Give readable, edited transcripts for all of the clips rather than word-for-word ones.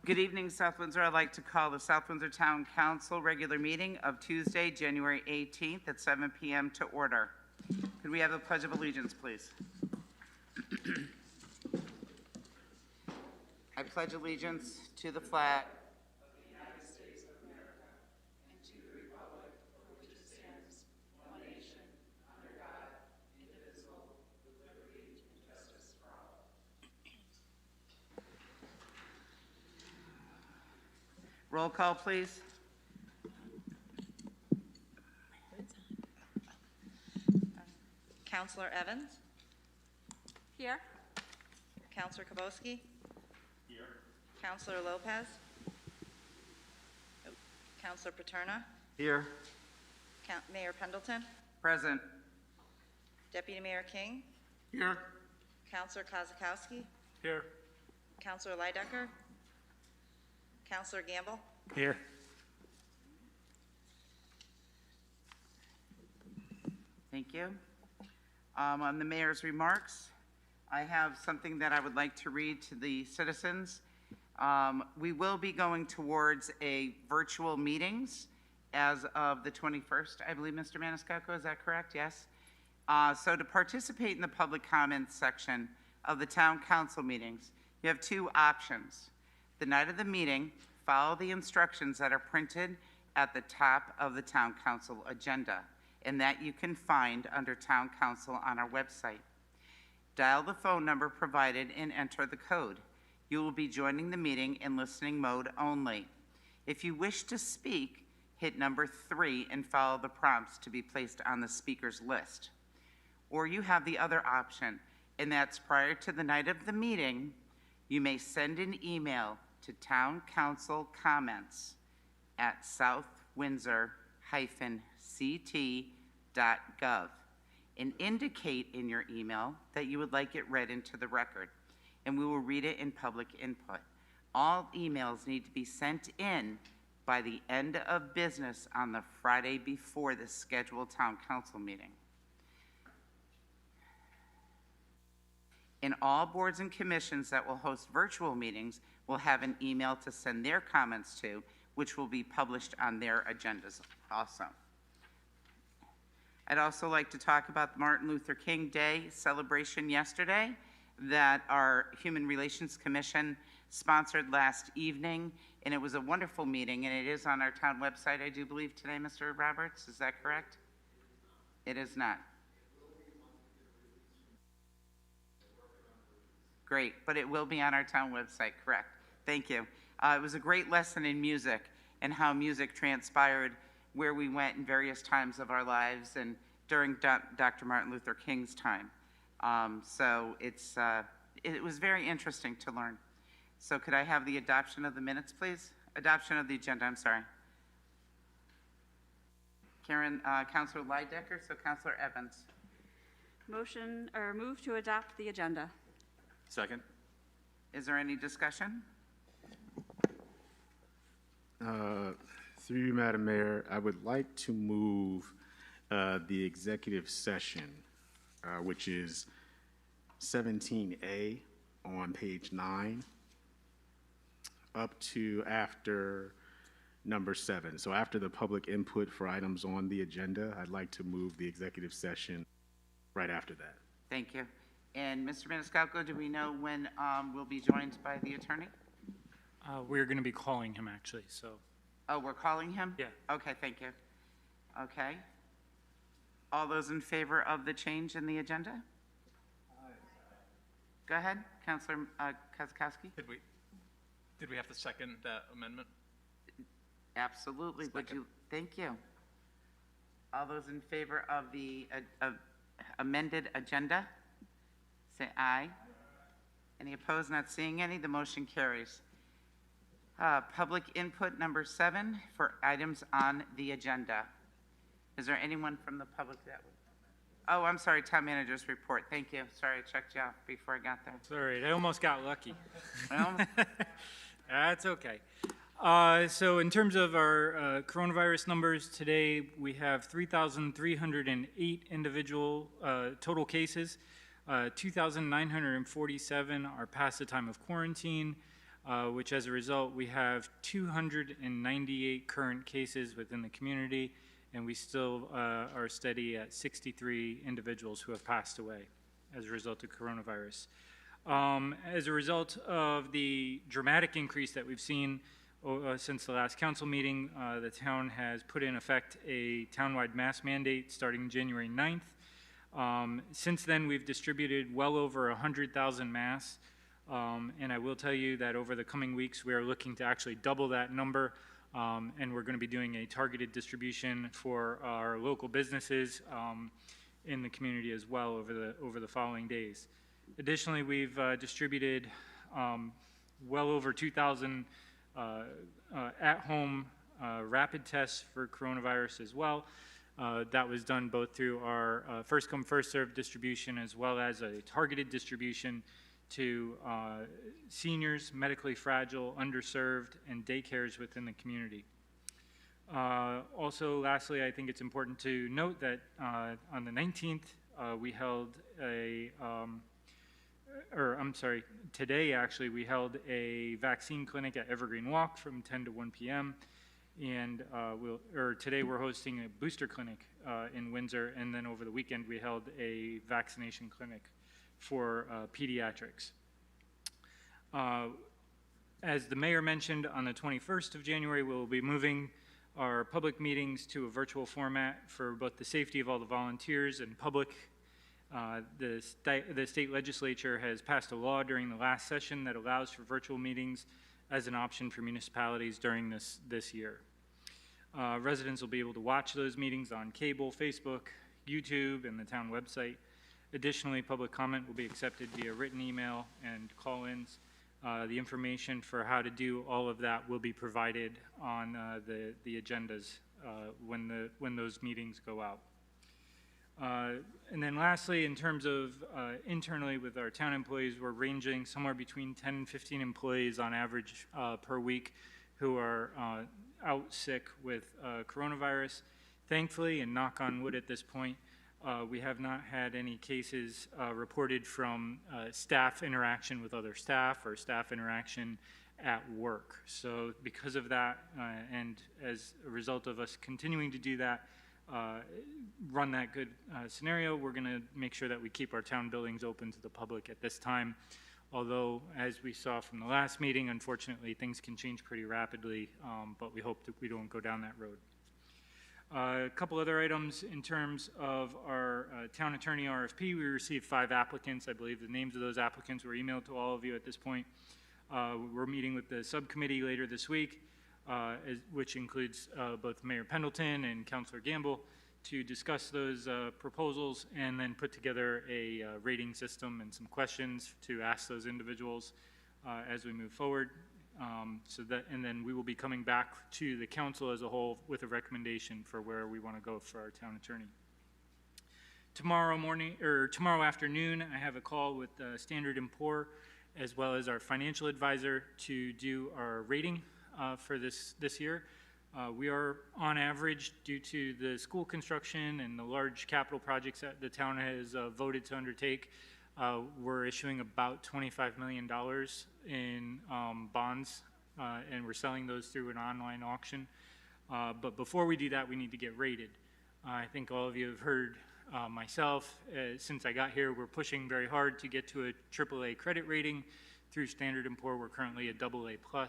Good evening, South Windsor. I'd like to call the South Windsor Town Council regular meeting of Tuesday, January 18th at 7 p.m. to order. Could we have the Pledge of Allegiance, please? I pledge allegiance to the flag Roll call, please. Counselor Evans? Here. Counselor Kabowski? Here. Counselor Lopez? Counselor Paterna? Here. Mayor Pendleton? Present. Deputy Mayor King? Here. Counselor Kozakowski? Here. Counselor Leidecker? Counselor Gamble? Here. Thank you. On the mayor's remarks, I have something that I would like to read to the citizens. We will be going towards a virtual meetings as of the 21st, I believe, Mr. Maniscalco, is that correct? Yes? So to participate in the public comments section of the town council meetings, you have two options. The night of the meeting, follow the instructions that are printed at the top of the town council agenda, and that you can find under town council on our website. Dial the phone number provided and enter the code. You will be joining the meeting in listening mode only. If you wish to speak, hit number 3 and follow the prompts to be placed on the speaker's list. Or you have the other option, and that's prior to the night of the meeting, you may send an email to towncouncilcomments@southwindsor-ct.gov and indicate in your email that you would like it read into the record, and we will read it in public input. All emails need to be sent in by the end of business on the Friday before the scheduled town council meeting. And all boards and commissions that will host virtual meetings will have an email to send their comments to, which will be published on their agendas also. I'd also like to talk about the Martin Luther King Day celebration yesterday that our Human Relations Commission sponsored last evening, and it was a wonderful meeting, and it is on our town website, I do believe, today, Mr. Roberts. Is that correct? It is not. Great, but it will be on our town website, correct. Thank you. It was a great lesson in music and how music transpired where we went in various times of our lives and during Dr. Martin Luther King's time. So it was very interesting to learn. So could I have the adoption of the minutes, please? Adoption of the agenda, I'm sorry. Karen, Councilor Leidecker, so Councilor Evans. Motion or move to adopt the agenda. Second. Is there any discussion? Through you, Madam Mayor, I would like to move the executive session, which is 17A on page 9, up to after number 7. So after the public input for items on the agenda, I'd like to move the executive session right after that. Thank you. And Mr. Maniscalco, do we know when we'll be joined by the attorney? We're going to be calling him, actually, so. Oh, we're calling him? Yeah. Okay, thank you. Okay. All those in favor of the change in the agenda? Go ahead, Councilor Kozakowski. Did we have to second that amendment? Absolutely. Would you? Thank you. All those in favor of the amended agenda? Say aye. Any opposed? Not seeing any. The motion carries. Public input number 7 for items on the agenda. Is there anyone from the public that would? Oh, I'm sorry, town manager's report. Thank you. Sorry, I checked you off before I got there. Sorry, I almost got lucky. Well, That's okay. So in terms of our coronavirus numbers, today we have 3,308 individual total cases. 2,947 are past the time of quarantine. which as a result, we have 298 current cases within the community, and we still are steady at 63 individuals who have passed away as a result of coronavirus. As a result of the dramatic increase that we've seen since the last council meeting, the town has put in effect a townwide mask mandate starting January 9th. Since then, we've distributed well over 100,000 masks, and I will tell you that over the coming weeks, we are looking to actually double that number, and we're going to be doing a targeted distribution for our local businesses in the community as well over the following days. Additionally, we've distributed well over 2,000 at-home rapid tests for coronavirus as well. That was done both through our first-come, first-served distribution as well as a targeted distribution to seniors, medically fragile, underserved, and daycares within the community. Also, lastly, I think it's important to note that on the 19th, we held today actually, we held a vaccine clinic at Evergreen Walk from 10 to 1 p.m. And today we're hosting a booster clinic in Windsor, and then over the weekend we held a vaccination clinic for pediatrics. As the mayor mentioned, on the 21st of January, we'll be moving our public meetings to a virtual format for both the safety of all the volunteers and public. The state legislature has passed a law during the last session that allows for virtual meetings as an option for municipalities during this year. Residents will be able to watch those meetings on cable, Facebook, YouTube, and the town website. Additionally, public comment will be accepted via written email and call-ins. The information for how to do all of that will be provided on the agendas when those meetings go out. And then lastly, in terms of internally with our town employees, we're ranging somewhere between 10 and 15 employees on average per week who are out sick with coronavirus. Thankfully, and knock on wood at this point, we have not had any cases reported from staff interaction with other staff or staff interaction at work. So because of that, and as a result of us continuing to do that, run that good scenario, we're going to make sure that we keep our town buildings open to the public at this time. Although, as we saw from the last meeting, unfortunately, things can change pretty rapidly, but we hope that we don't go down that road. A couple other items in terms of our town attorney RFP. We received 5 applicants. I believe the names of those applicants were emailed to all of you at this point. We're meeting with the subcommittee later this week, which includes both Mayor Pendleton and Councilor Gamble, to discuss those proposals and then put together a rating system and some questions to ask those individuals as we move forward. And then we will be coming back to the council as a whole with a recommendation for where we want to go for our town attorney. Tomorrow afternoon, I have a call with Standard & Poor as well as our financial advisor to do our rating for this year. We are on average, due to the school construction and the large capital projects that the town has voted to undertake, we're issuing about $25 million in bonds, and we're selling those through an online auction. But before we do that, we need to get rated. I think all of you have heard myself, since I got here, we're pushing very hard to get to a AAA credit rating through Standard & Poor. We're currently a AA+.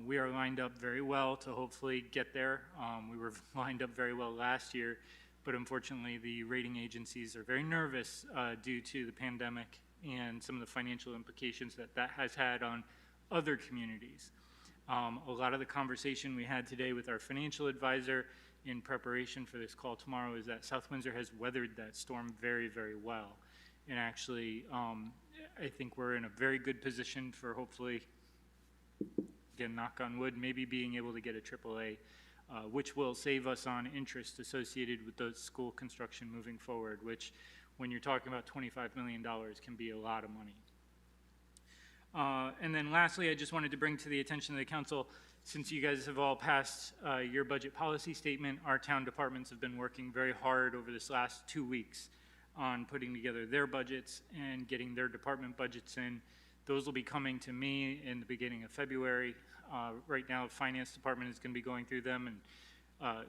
We are lined up very well to hopefully get there. We were lined up very well last year, but unfortunately the rating agencies are very nervous due to the pandemic and some of the financial implications that has had on other communities. A lot of the conversation we had today with our financial advisor in preparation for this call tomorrow is that South Windsor has weathered that storm very, very well. And actually, I think we're in a very good position for hopefully, again, knock on wood, maybe being able to get a AAA, which will save us on interest associated with those school construction moving forward, which, when you're talking about $25 million, can be a lot of money. And then lastly, I just wanted to bring to the attention of the council, since you guys have all passed your budget policy statement, our town departments have been working very hard over this last 2 weeks on putting together their budgets and getting their department budgets in. Those will be coming to me in the beginning of February. Right now, the Finance Department is going to be going through them and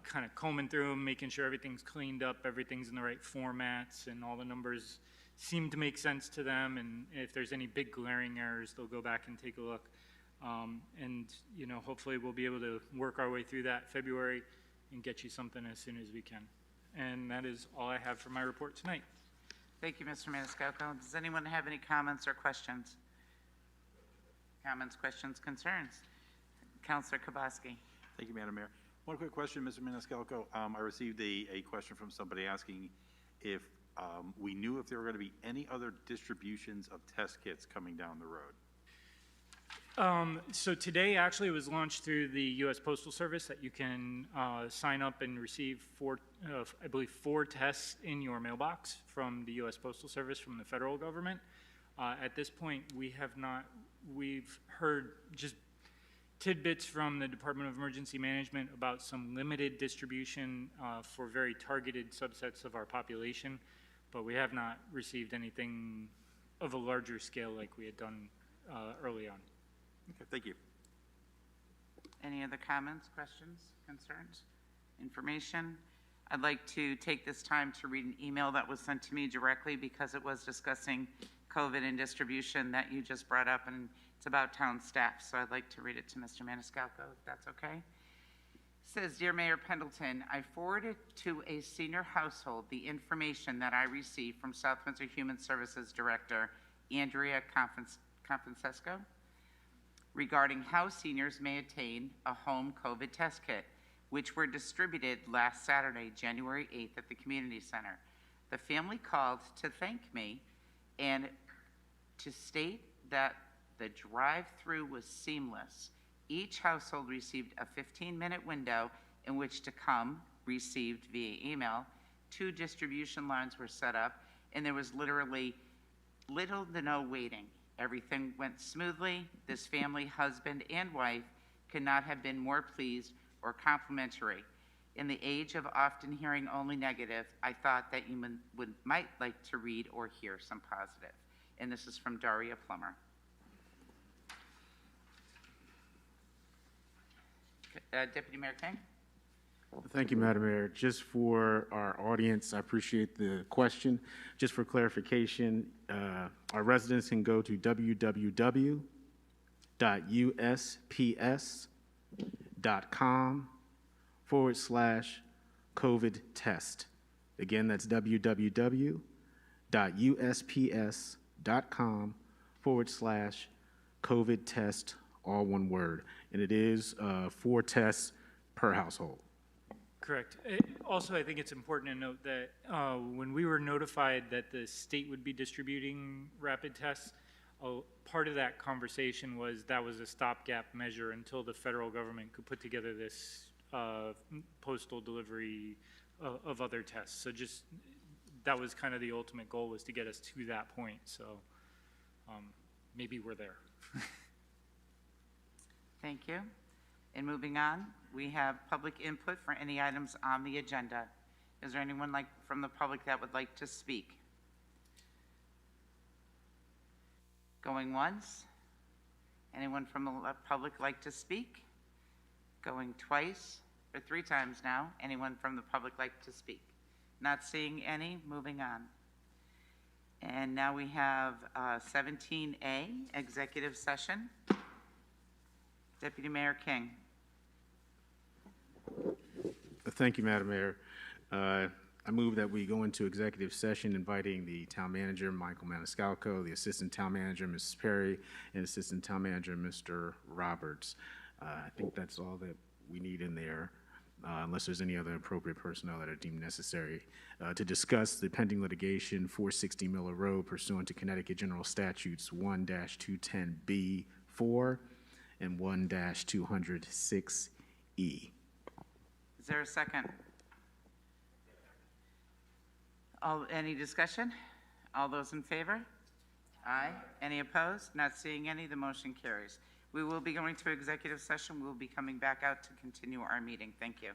kind of combing through them, making sure everything's cleaned up, everything's in the right formats, and all the numbers seem to make sense to them. And if there's any big glaring errors, they'll go back and take a look. And, you know, hopefully we'll be able to work our way through that February and get you something as soon as we can. And that is all I have for my report tonight. Thank you, Mr. Maniscalco. Does anyone have any comments or questions? Comments, questions, concerns? Counselor Kubowski. Thank you, Madam Mayor. One quick question, Mr. Maniscalco. I received a question from somebody asking if we knew if there were going to be any other distributions of test kits coming down the road. So today actually was launched through the U.S. Postal Service that you can sign up and receive I believe 4 tests in your mailbox from the U.S. Postal Service from the federal government. At this point, we've heard just tidbits from the Department of Emergency Management about some limited distribution for very targeted subsets of our population, but we have not received anything of a larger scale like we had done early on. Okay, thank you. Any other comments, questions, concerns, information? I'd like to take this time to read an email that was sent to me directly because it was discussing COVID and distribution that you just brought up, and it's about town staff. So I'd like to read it to Mr. Maniscalco, if that's okay. It says, Dear Mayor Pendleton, I forwarded to a senior household the information that I received from South Windsor Human Services Director Andrea Confrancesco regarding how seniors may obtain a home COVID test kit, which were distributed last Saturday, January 8th at the community center. The family called to thank me and to state that the drive-through was seamless. Each household received a 15-minute window in which to come, received via email. 2 distribution lines were set up, and there was literally little to no waiting. Everything went smoothly. This family, husband and wife, could not have been more pleased or complimentary. In the age of often hearing only negative, I thought that you might like to read or hear some positive. And this is from Daria Plummer. Deputy Mayor King? Thank you, Madam Mayor. Just for our audience, I appreciate the question. Just for clarification, our residents can go to www.usps.com/COVID test. Again, that's www.usps.com/COVID test, all one word. And it is 4 tests per household. Correct. Also, I think it's important to note that when we were notified that the state would be distributing rapid tests, part of that conversation was that was a stopgap measure until the federal government could put together this postal delivery of other tests. So just that was kind of the ultimate goal, was to get us to that point. So maybe we're there. Thank you. And moving on, we have public input for any items on the agenda. Is there anyone from the public that would like to speak? Going once? Anyone from the public like to speak? Going twice or 3 times now? Anyone from the public like to speak? Not seeing any, moving on. And now we have 17A, executive session. Deputy Mayor King. Thank you, Madam Mayor. I move that we go into executive session inviting the town manager, Michael Maniscalco, the assistant town manager, Mrs. Perry, and assistant town manager, Mr. Roberts. I think that's all that we need in there, unless there's any other appropriate personnel that are deemed necessary, to discuss the pending litigation 460 Miller Road pursuant to Connecticut General Statutes 1-210B4 and 1-206E. Is there a second? Any discussion? All those in favor? Aye. Any opposed? Not seeing any, the motion carries. We will be going to executive session. We will be coming back out to continue our meeting. Thank you.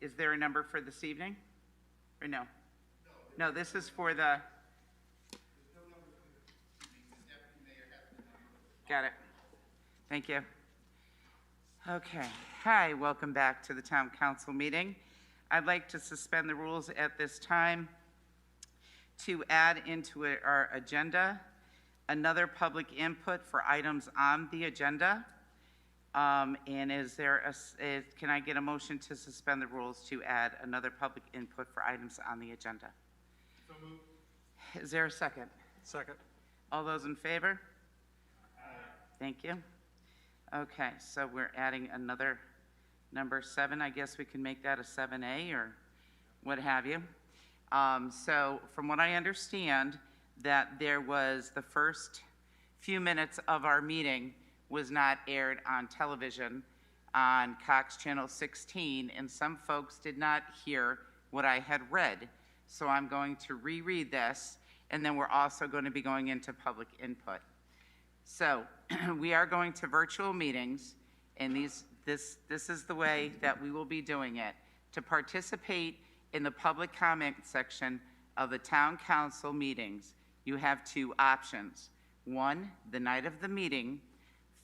Is there a number for this evening? Or no? No, this is for the... Got it. Thank you. Okay. Hi, welcome back to the Town Council meeting. I'd like to suspend the rules at this time to add into our agenda another public input for items on the agenda. And is there can I get a motion to suspend the rules to add another public input for items on the agenda? So moved. Is there a second? Second. All those in favor? Thank you. Okay, so we're adding another number 7. I guess we can make that a 7A or what have you. So from what I understand, that there was the first few minutes of our meeting was not aired on television on Cox Channel 16, and some folks did not hear what I had read. So I'm going to reread this, and then we're also going to be going into public input. So we are going to virtual meetings, and this is the way that we will be doing it. To participate in the public comment section of the town council meetings, you have 2 options. 1, the night of the meeting,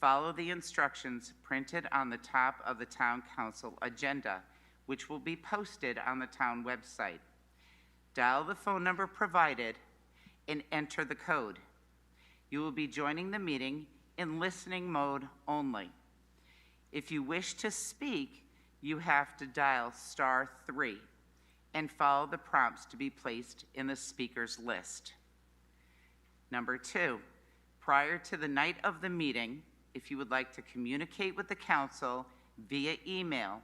follow the instructions printed on the top of the town council agenda, which will be posted on the town website. Dial the phone number provided and enter the code. You will be joining the meeting in listening mode only. If you wish to speak, you have to dial *3 and follow the prompts to be placed in the speakers list. Number 2, prior to the night of the meeting, if you would like to communicate with the council via email,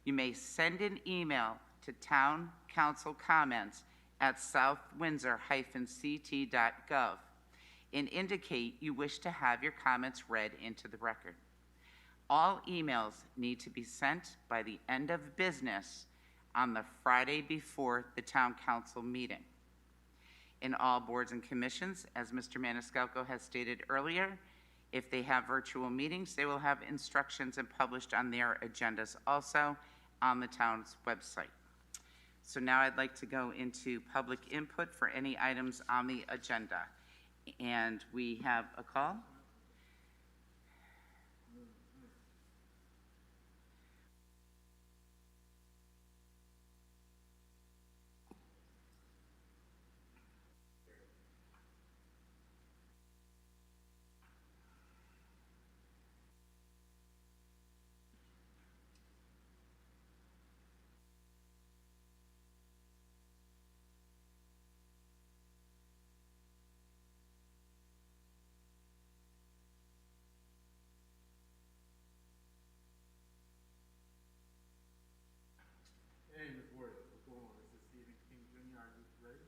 you may send an email to towncouncilcomments@southwindsor-ct.gov and indicate you wish to have your comments read into the record. All emails need to be sent by the end of business on the Friday before the town council meeting. In all boards and commissions, as Mr. Maniscalco has stated earlier, if they have virtual meetings, they will have instructions and published on their agendas also on the town's website. So now I'd like to go into public input for any items on the agenda. And we have a call. Hey, Ms. Ward, what's going on? This is Stephen King Jr. Are you ready?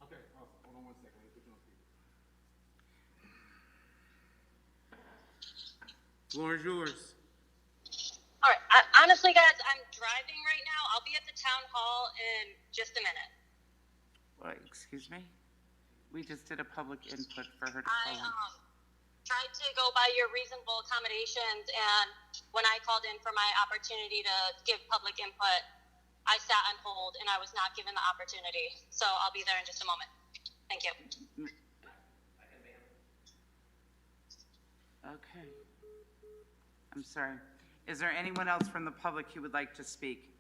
Okay, awesome. Hold on 1 second. Let me put you on speaker. Floor is yours. All right. Honestly, guys, I'm driving right now. I'll be at the town hall in just a minute. What, excuse me? We just did a public input for her to I call in. tried to go by your reasonable accommodations, and when I called in for my opportunity to give public input, I sat on hold and I was not given the opportunity. So I'll be there in just a moment. Thank you. Okay. I'm sorry. Is there anyone else from the public who would like to speak?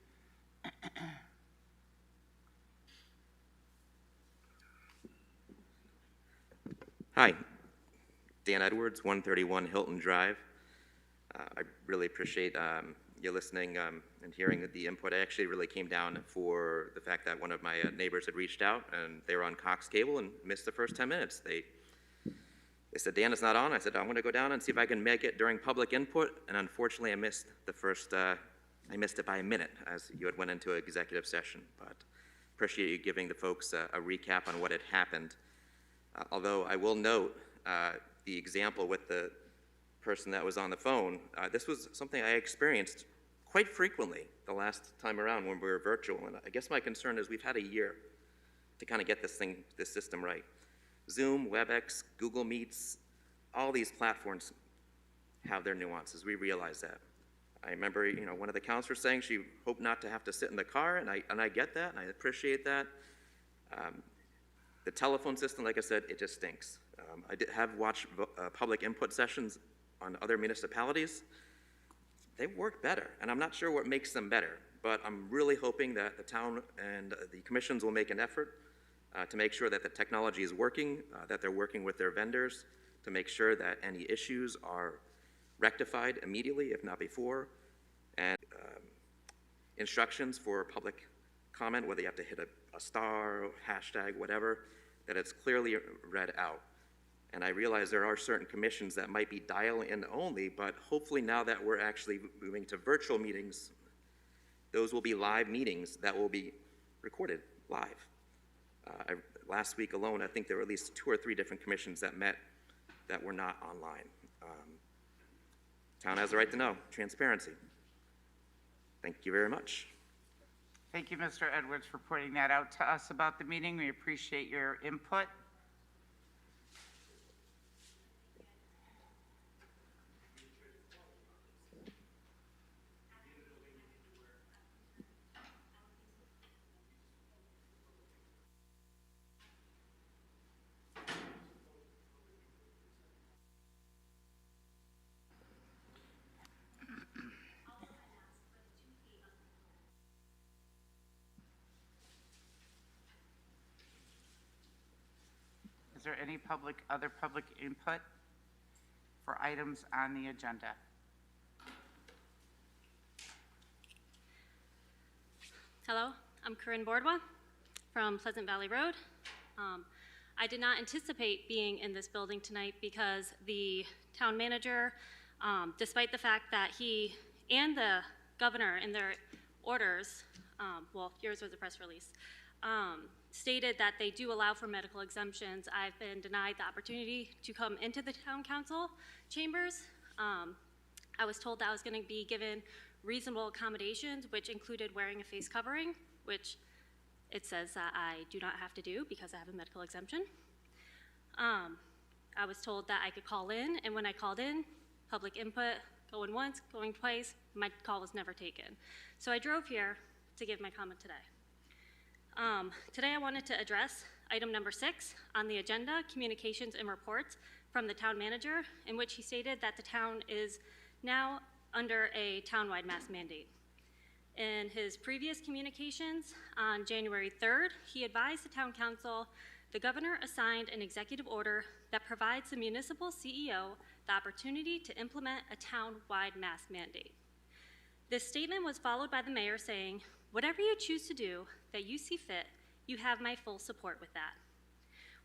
Hi, Dan Edwards, 131 Hilton Drive. I really appreciate you listening and hearing the input. I actually really came down for the fact that one of my neighbors had reached out and they were on Cox Cable and missed the first 10 minutes. They said, Dan, it's not on. I said, I'm going to go down and see if I can make it during public input. And unfortunately, I missed the first, I missed it by a minute as you had went into an executive session. But appreciate you giving the folks a recap on what had happened. Although I will note the example with the person that was on the phone, this was something I experienced quite frequently the last time around when we were virtual. And I guess my concern is we've had a year to kind of get this system right. Zoom, WebEx, Google Meets, all these platforms have their nuances. We realize that. I remember, one of the counselors saying she hoped not to have to sit in the car, and I get that, and I appreciate that. The telephone system, like I said, it just stinks. I have watched public input sessions on other municipalities. They work better, and I'm not sure what makes them better, but I'm really hoping that the town and the commissions will make an effort to make sure that the technology is working, that they're working with their vendors to make sure that any issues are rectified immediately, if not before, and instructions for public comment, whether you have to hit a star, hashtag, whatever, that it's clearly read out. And I realize there are certain commissions that might be dial-in only, but hopefully now that we're actually moving to virtual meetings, those will be live meetings that will be recorded live. Last week alone, I think there were at least 2 or 3 different commissions that met that were not online. Town has the right to know, transparency. Thank you very much. Thank you, Mr. Edwards, for pointing that out to us about the meeting. We appreciate your input. Is there any other public input for items on the agenda? Hello, I'm Corinne Bordwa from Pleasant Valley Road. I did not anticipate being in this building tonight because the town manager, despite the fact that he and the governor in their orders, well, yours was a press release, stated that they do allow for medical exemptions. I've been denied the opportunity to come into the town council chambers. I was told that I was going to be given reasonable accommodations, which included wearing a face covering, which it says that I do not have to do because I have a medical exemption. I was told that I could call in, and when I called in, public input, going once, going twice, my call was never taken. So I drove here to give my comment today. Today I wanted to address item number 6 on the agenda, communications and reports from the town manager, in which he stated that the town is now under a townwide mask mandate. In his previous communications on January 3rd, he advised the town council the governor assigned an executive order that provides the municipal CEO the opportunity to implement a town-wide mask mandate. This statement was followed by the mayor saying, "Whatever you choose to do that you see fit, you have my full support with that."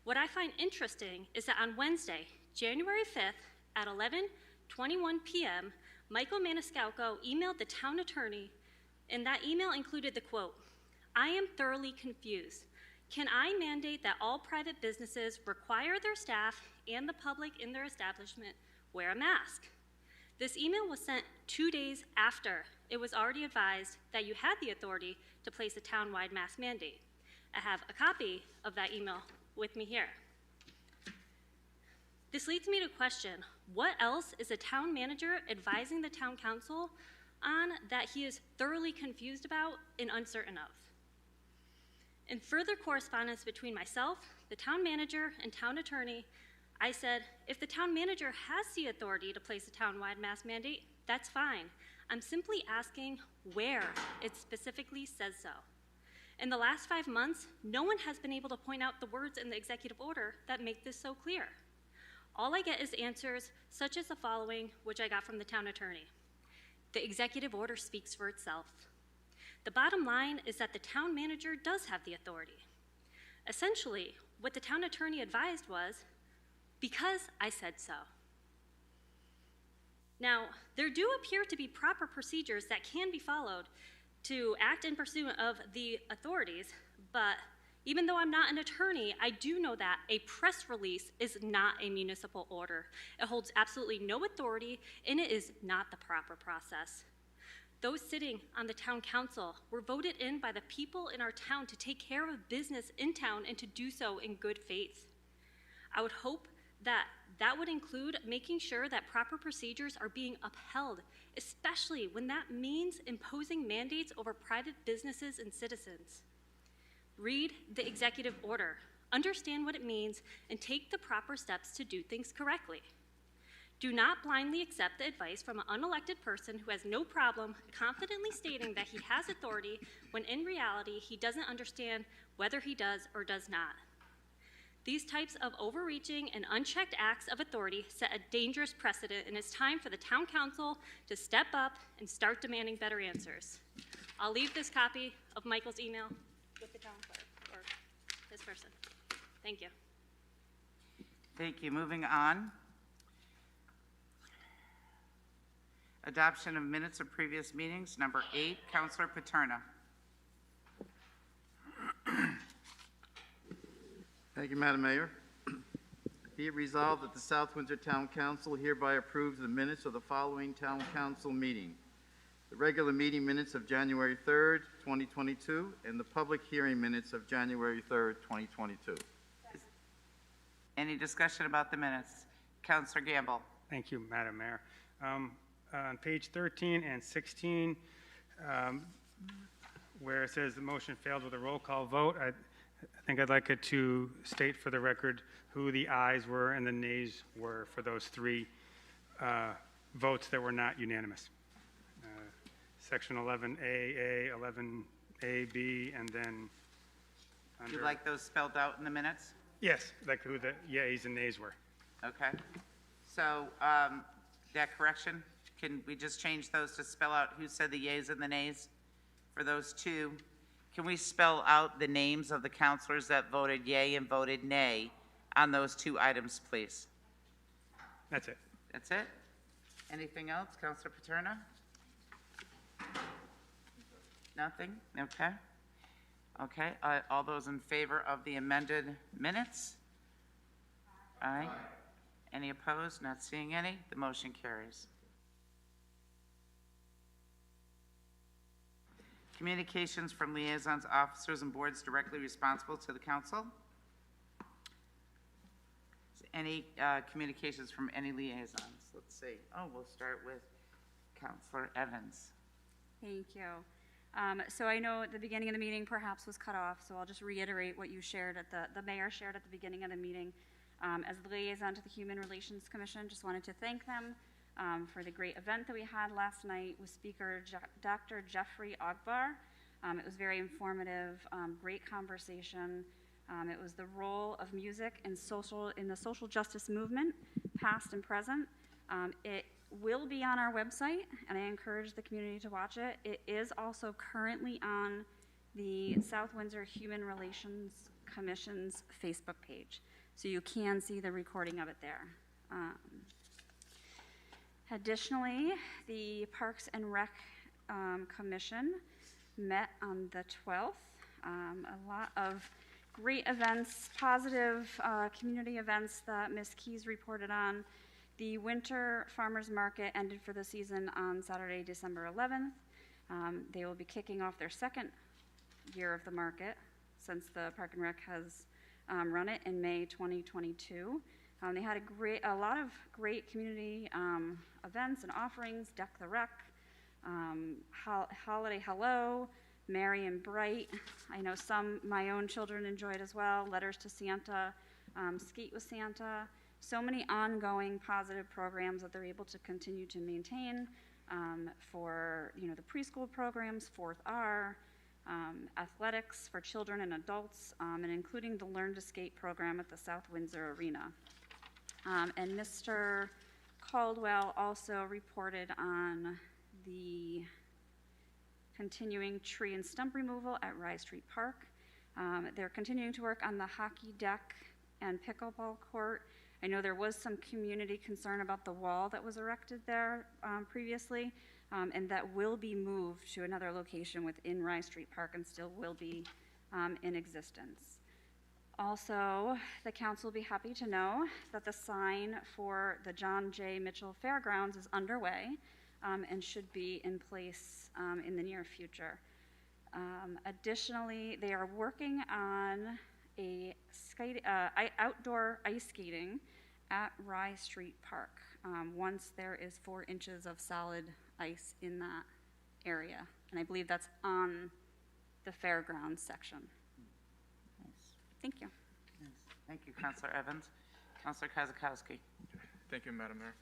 What I find interesting is that on Wednesday, January 5th at 11:21 p.m., Michael Maniscalco emailed the town attorney, and that email included the quote, "I am thoroughly confused. Can I mandate that all private businesses require their staff and the public in their establishment wear a mask?" This email was sent 2 days after it was already advised that you had the authority to place a town-wide mask mandate. I have a copy of that email with me here. This leads me to question, what else is a town manager advising the town council on that he is thoroughly confused about and uncertain of? In further correspondence between myself, the town manager, and town attorney, I said, if the town manager has the authority to place a town-wide mask mandate, that's fine. I'm simply asking where it specifically says so. In the last 5 months, no one has been able to point out the words in the executive order that make this so clear. All I get is answers such as the following, which I got from the town attorney. The executive order speaks for itself. The bottom line is that the town manager does have the authority. Essentially, what the town attorney advised was, because I said so. Now, there do appear to be proper procedures that can be followed to act in pursuit of the authorities, but even though I'm not an attorney, I do know that a press release is not a municipal order. It holds absolutely no authority, and it is not the proper process. Those sitting on the town council were voted in by the people in our town to take care of business in town and to do so in good faith. I would hope that would include making sure that proper procedures are being upheld, especially when that means imposing mandates over private businesses and citizens. Read the executive order, understand what it means, and take the proper steps to do things correctly. Do not blindly accept the advice from an unelected person who has no problem confidently stating that he has authority when in reality he doesn't understand whether he does or does not. These types of overreaching and unchecked acts of authority set a dangerous precedent, and it's time for the town council to step up and start demanding better answers. I'll leave this copy of Michael's email with the town clerk or this person. Thank you. Thank you. Moving on. Adoption of minutes of previous meetings. Number 8, Councilor Paterna. Thank you, Madam Mayor. Be it resolved that the South Windsor Town Council hereby approves the minutes of the following Town Council meeting. The regular meeting minutes of January 3rd, 2022, and the public hearing minutes of January 3rd, 2022. Any discussion about the minutes? Councilor Gamble. Thank you, Madam Mayor. On page 13 and 16, where it says the motion failed with a roll call vote, I think I'd like it to state for the record who the ayes were and the nays were for those 3 votes that were not unanimous. Section 11A, 11A, B, and then Would you like those spelled out in the minutes? Yes, like who the yeas and nays were. Okay. So that correction, can we just change those to spell out who said the yeas and the nays for those 2? Can we spell out the names of the councilors that voted yay and voted nay on those 2 items, please? That's it. That's it? Anything else, Councilor Paterna? Nothing? Okay. Okay, all those in favor of the amended minutes? Aye. Any opposed? Not seeing any. The motion carries. Communications from liaisons, officers, and boards directly responsible to the council. Any communications from any liaisons? Let's see. Oh, we'll start with Councilor Evans. Thank you. So I know at the beginning of the meeting perhaps was cut off, so I'll just reiterate what you shared at the mayor shared at the beginning of the meeting. As the liaison to the Human Relations Commission, just wanted to thank them for the great event that we had last night with Speaker Dr. Jeffrey Ogbar. It was very informative, great conversation. It was the role of music in the social justice movement, past and present. It will be on our website, and I encourage the community to watch it. It is also currently on the South Windsor Human Relations Commission's Facebook page, so you can see the recording of it there. Additionally, the Parks and Rec Commission met on the 12th. A lot of great events, positive community events that Ms. Keys reported on. The Winter Farmers Market ended for the season on Saturday, December 11th. They will be kicking off their 2nd year of the market since the Park and Rec has run it in May 2022. They had a lot of great community events and offerings, Deck the Rec, Holiday Hello, Merry and Bright. I know my own children enjoyed as well, Letters to Santa, Skate with Santa. So many ongoing positive programs that they're able to continue to maintain for the preschool programs, 4th R, athletics for children and adults, and including the Learn to Skate program at the South Windsor Arena. And Mr. Caldwell also reported on the continuing tree and stump removal at Rye Street Park. They're continuing to work on the hockey deck and pickleball court. I know there was some community concern about the wall that was erected there previously, and that will be moved to another location within Rye Street Park and still will be in existence. Also, the council will be happy to know that the sign for the John J. Mitchell Fairgrounds is underway and should be in place in the near future. Additionally, they are working on a outdoor ice skating at Rye Street Park, once there is 4 inches of solid ice in that area. And I believe that's on the fairgrounds section. Nice. Thank you. Yes. Thank you, Counselor Evans. Counselor Kozakowski. Thank you, Madam Mayor.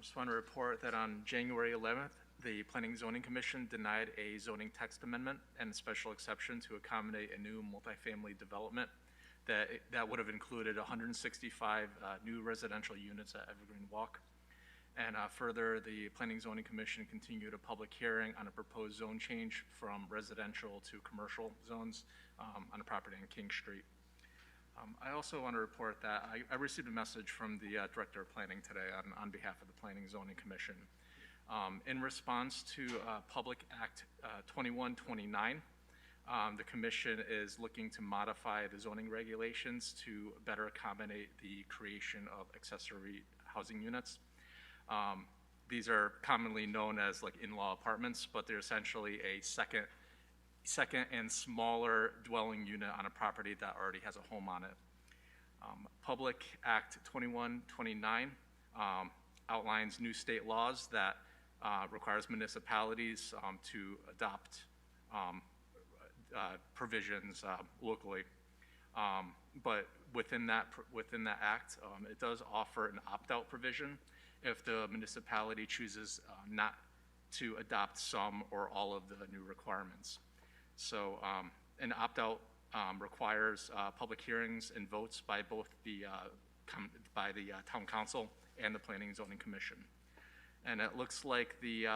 Just want to report that on January 11th, the Planning and Zoning Commission denied a zoning text amendment and a special exception to accommodate a new multifamily development that would have included 165 new residential units at Evergreen Walk. And further, the Planning and Zoning Commission continued a public hearing on a proposed zone change from residential to commercial zones on a property in King Street. I also want to report that I received a message from the Director of Planning today on behalf of the Planning and Zoning Commission. In response to Public Act 2129, the Commission is looking to modify the zoning regulations to better accommodate the creation of accessory housing units. These are commonly known as like in-law apartments, but they're essentially a second and smaller dwelling unit on a property that already has a home on it. Public Act 2129 outlines new state laws that requires municipalities to adopt provisions locally. But within that act, it does offer an opt-out provision if the municipality chooses not to adopt some or all of the new requirements. So an opt-out requires public hearings and votes by both the Town Council and the Planning and Zoning Commission. And it looks like the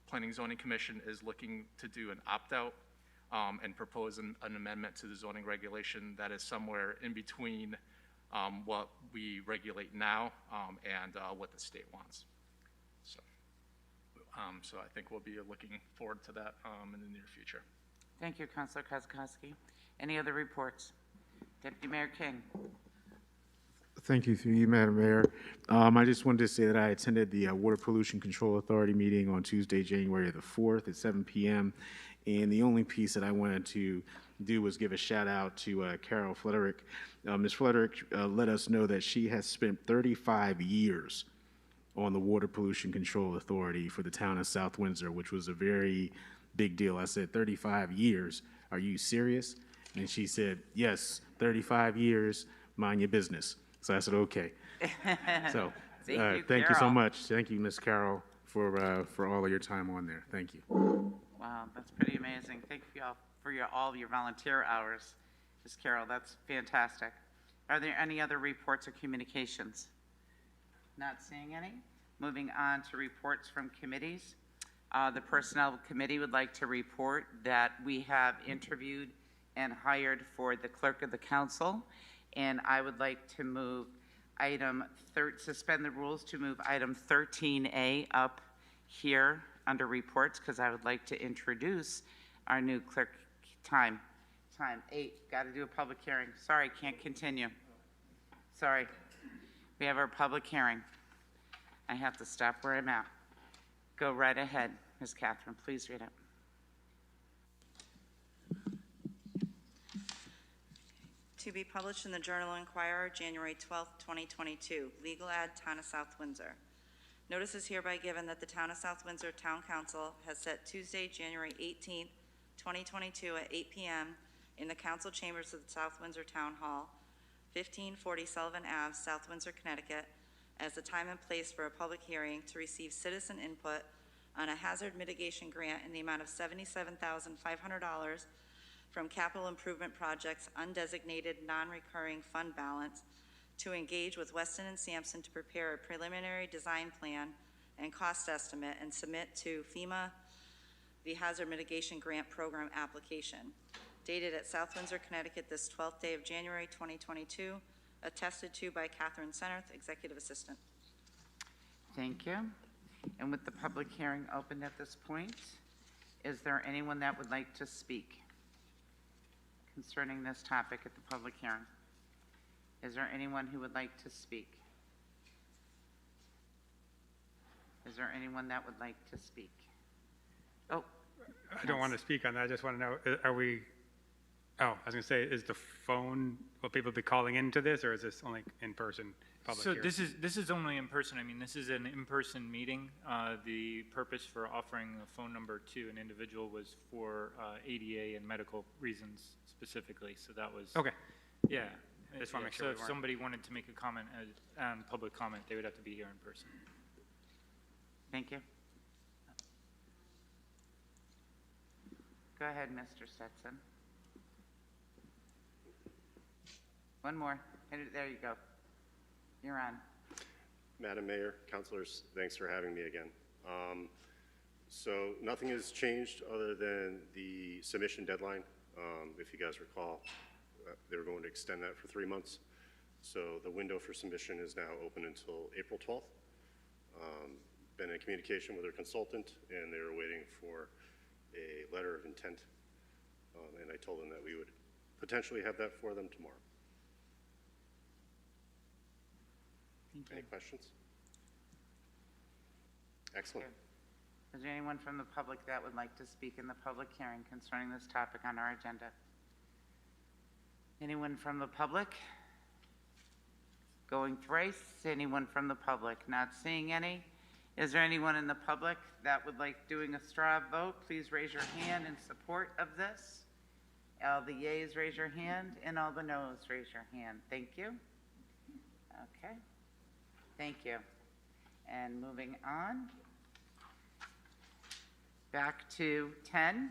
Planning and Zoning Commission is looking to do an opt-out and propose an amendment to the zoning regulation that is somewhere in between what we regulate now and what the state wants. So I think we'll be looking forward to that in the near future. Thank you, Counselor Kozakowski. Any other reports? Deputy Mayor King. Thank you, through you, Madam Mayor. I just wanted to say that I attended the Water Pollution Control Authority meeting on Tuesday, January the 4th at 7 p.m. And the only piece that I wanted to do was give a shout out to Carol Flederick. Ms. Flederick let us know that she has spent 35 years on the Water Pollution Control Authority for the town of South Windsor, which was a very big deal. I said, 35 years? Are you serious? And she said, yes, 35 years, mind your business. So I said, okay. So thank you so much. Thank you, Ms. Carol, for all of your time on there. Thank you. Wow, that's pretty amazing. Thank you all for all of your volunteer hours, Ms. Carol. That's fantastic. Are there any other reports or communications? Not seeing any. Moving on to reports from committees. The Personnel Committee would like to report that we have interviewed and hired for the Clerk of the Council, and I would like to move suspend the rules to move item 13A up here under reports, because I would like to introduce our new clerk. Time 8, got to do a public hearing. Sorry, can't continue. Sorry. We have our public hearing. I have to stop where I'm at. Go right ahead, Ms. Catherine, please read it. To be published in the Journal Enquirer, January 12, 2022. Legal ad, Town of South Windsor. Notice is hereby given that the Town of South Windsor Town Council has set Tuesday, January 18, 2022 at 8 p.m. in the council chambers of the South Windsor Town Hall, 1540 Sullivan Ave, South Windsor, Connecticut, as the time and place for a public hearing to receive citizen input on a hazard mitigation grant in the amount of $77,500 from Capital Improvement Project's undesignated non-recurring fund balance to engage with Weston and Sampson to prepare a preliminary design plan and cost estimate and submit to FEMA the Hazard Mitigation Grant Program application. Dated at South Windsor, Connecticut, this 12th day of January 2022, attested to by Catherine Senerth, Executive Assistant. Thank you. And with the public hearing open at this point, is there anyone that would like to speak concerning this topic at the public hearing? Is there anyone who would like to speak? Is there anyone that would like to speak? Oh. I don't want to speak on that. I just want to know, Oh, I was going to say, is the phone, will people be calling into this, or is this only in person public So hearing? this is only in person. I mean, this is an in-person meeting. The purpose for offering a phone number to an individual was for ADA and medical reasons specifically, so that was. Okay. Yeah. Just wanna make sure So we if weren't- somebody wanted to make a comment on public comment, they would have to be here in person. Thank you. Go ahead, Mr. Stetson. One more. There you go. You're on. Madam Mayor, councilors, thanks for having me again. So nothing has changed other than the submission deadline. If you guys recall, they were going to extend that for 3 months. So the window for submission is now open until April 12th. Been in communication with their consultant, and they were waiting for a letter of intent. And I told them that we would potentially have that for them tomorrow. Any questions? Excellent. Is there anyone from the public that would like to speak in the public hearing concerning this topic on our agenda? Anyone from the public? Going thrice. Anyone from the public? Not seeing any. Is there anyone in the public that would like doing a straw vote? Please raise your hand in support of this. All the yeas, raise your hand, and all the noes, raise your hand. Thank you. Okay. Thank you. And moving on. Back to 10,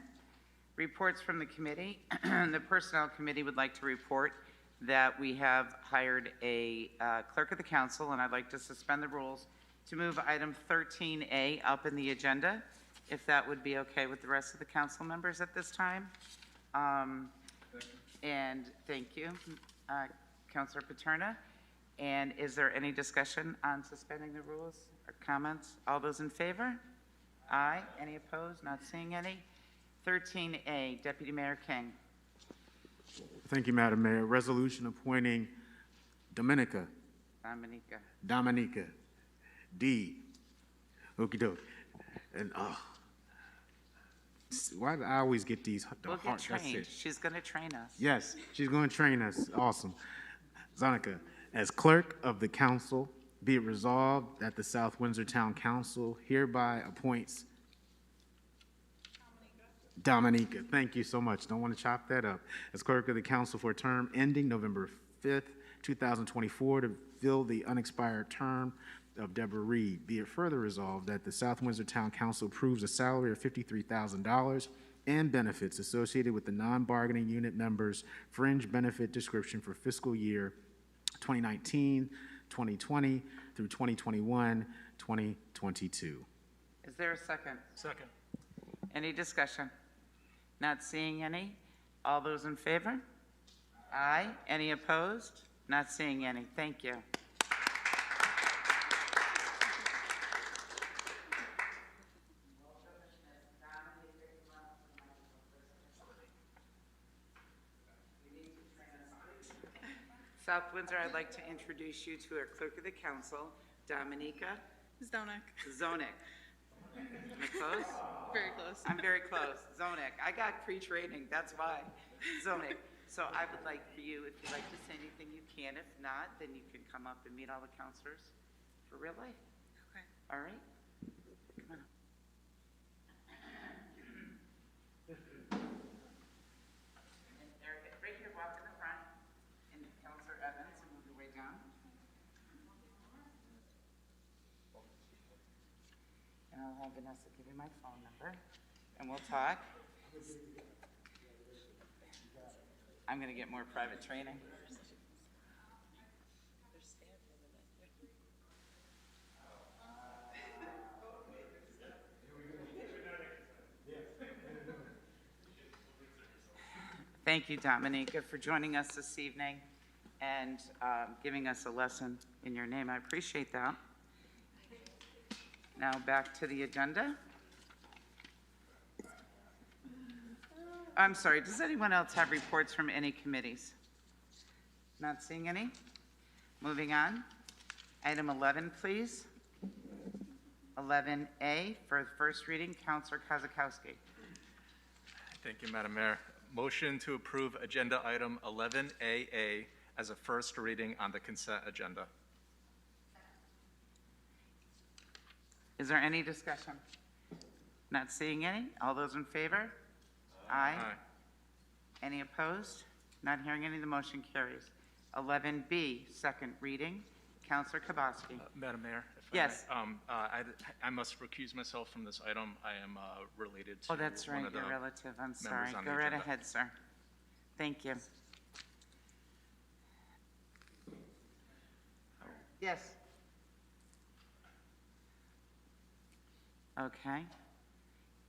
reports from the committee. The Personnel Committee would like to report that we have hired a clerk of the council, and I'd like to suspend the rules to move item 13A up in the agenda, if that would be okay with the rest of the council members at this time. And thank you, Councilor Paterna. And is there any discussion on suspending the rules or comments? All those in favor? Aye. Any opposed? Not seeing any. 13A, Deputy Mayor King. Thank you, Madam Mayor. Resolution appointing Dominica D. Okey doke. And, why do I always get these? We'll get trained. She's going to train us. Yes, she's going to train us. Awesome. Zonica, as clerk of the council, be it resolved that the South Windsor Town Council hereby appoints Dominica. Thank you so much. Don't want to chop that up. As clerk of the council for a term ending November 5th, 2024, to fill the unexpired term of Deborah Reed. Be it further resolved that the South Windsor Town Council approves a salary of $53,000 and benefits associated with the non-bargaining unit members' fringe benefit description for fiscal year 2019, 2020 through 2021, 2022. Is there a second? Second. Any discussion? Not seeing any. All those in favor? Aye. Any opposed? Not seeing any. Thank you. South Windsor, I'd like to introduce you to our clerk of the council, Dominica Zonik. Zonik. Am I close? Very close. I'm very close. Zonik. I got pre-training, that's why. Zonik. So I would like for you, if you'd like to say anything, you can. If not, then you can come up and meet all the counselors for real life. Okay. All right? Come on up. And Erica, right here, walk in the front. And Counselor Evans, and move your way down. And I'll have Vanessa give you my phone number, and we'll talk. I'm going to get more private training. Thank you, Dominica, for joining us this evening and giving us a lesson in your name. I appreciate that. Now back to the agenda. I'm sorry, does anyone else have reports from any committees? Not seeing any? Moving on. Item 11, please. 11A for first reading, Counselor Kozakowski. Thank you, Madam Mayor. motion to approve agenda item 11AA as a first reading on the consent agenda. Is there any discussion? Not seeing any. All those in favor? Aye. Any opposed? Not hearing any. The motion carries. 11B, second reading. Counselor Kabowski. Madam Mayor? if I Yes. may, I must recuse myself from this item. I am related to Oh, that's one right, of the your relative. I'm sorry. members on Go the right agenda. ahead, sir. Thank you. Yes. Okay.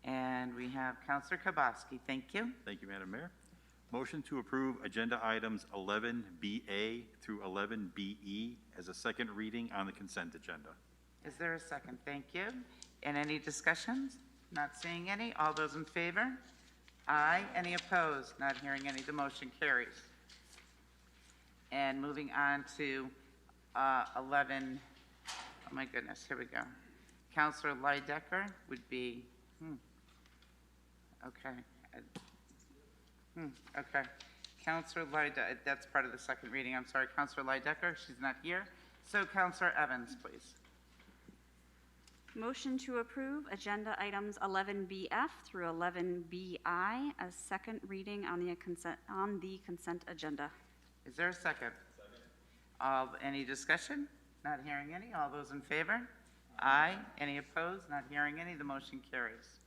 And we have Counselor Kabowski. Thank you. Thank you, Madam Mayor. Motion to approve agenda items 11BA through 11BE as a second reading on the consent agenda. Is there a second? Thank you. And any discussions? Not seeing any. All those in favor? Aye. Any opposed? Not hearing any. The motion carries. And moving on to 11, oh my goodness, here we go. Counselor Lydecker would be, okay. Okay. Counselor Lydecker, that's part of the second reading. I'm sorry, Counselor Lydecker, she's not here. So Counselor Evans, please. Motion to approve agenda items 11BF through 11BI as second reading on the consent agenda. Is there a second? Any discussion? Not hearing any. All those in favor? Aye. Any opposed? Not hearing any. The motion carries.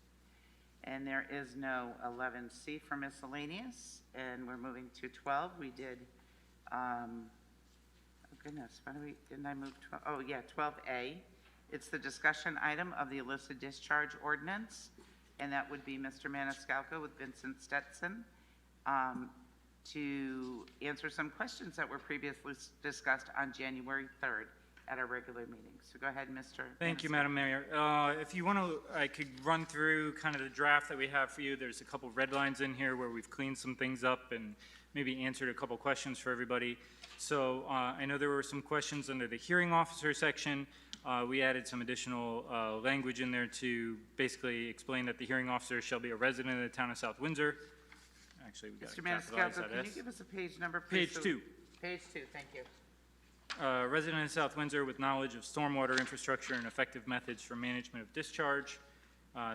And there is no 11C for miscellaneous, and we're moving to 12. We did, oh goodness, didn't I move 12? Oh yeah, 12A. It's the discussion item of the illicit discharge ordinance, and that would be Mr. Maniscalco with Vincent Stetson to answer some questions that were previously discussed on January 3rd at our regular meeting. So go ahead, Mr. Thank you, Maniscalco. Madam Mayor. If you want to, I could run through kind of the draft that we have for you. There's a couple red lines in here where we've cleaned some things up and maybe answered a couple questions for everybody. So I know there were some questions under the hearing officer section. We added some additional language in there to basically explain that the hearing officer shall be a resident of the town of South Windsor. Actually, we got Mr. to capitalize Maniscalco, that can you S. give us a page number, please? Page 2. Page 2, thank you. Resident of South Windsor with knowledge of stormwater infrastructure and effective methods for management of discharge.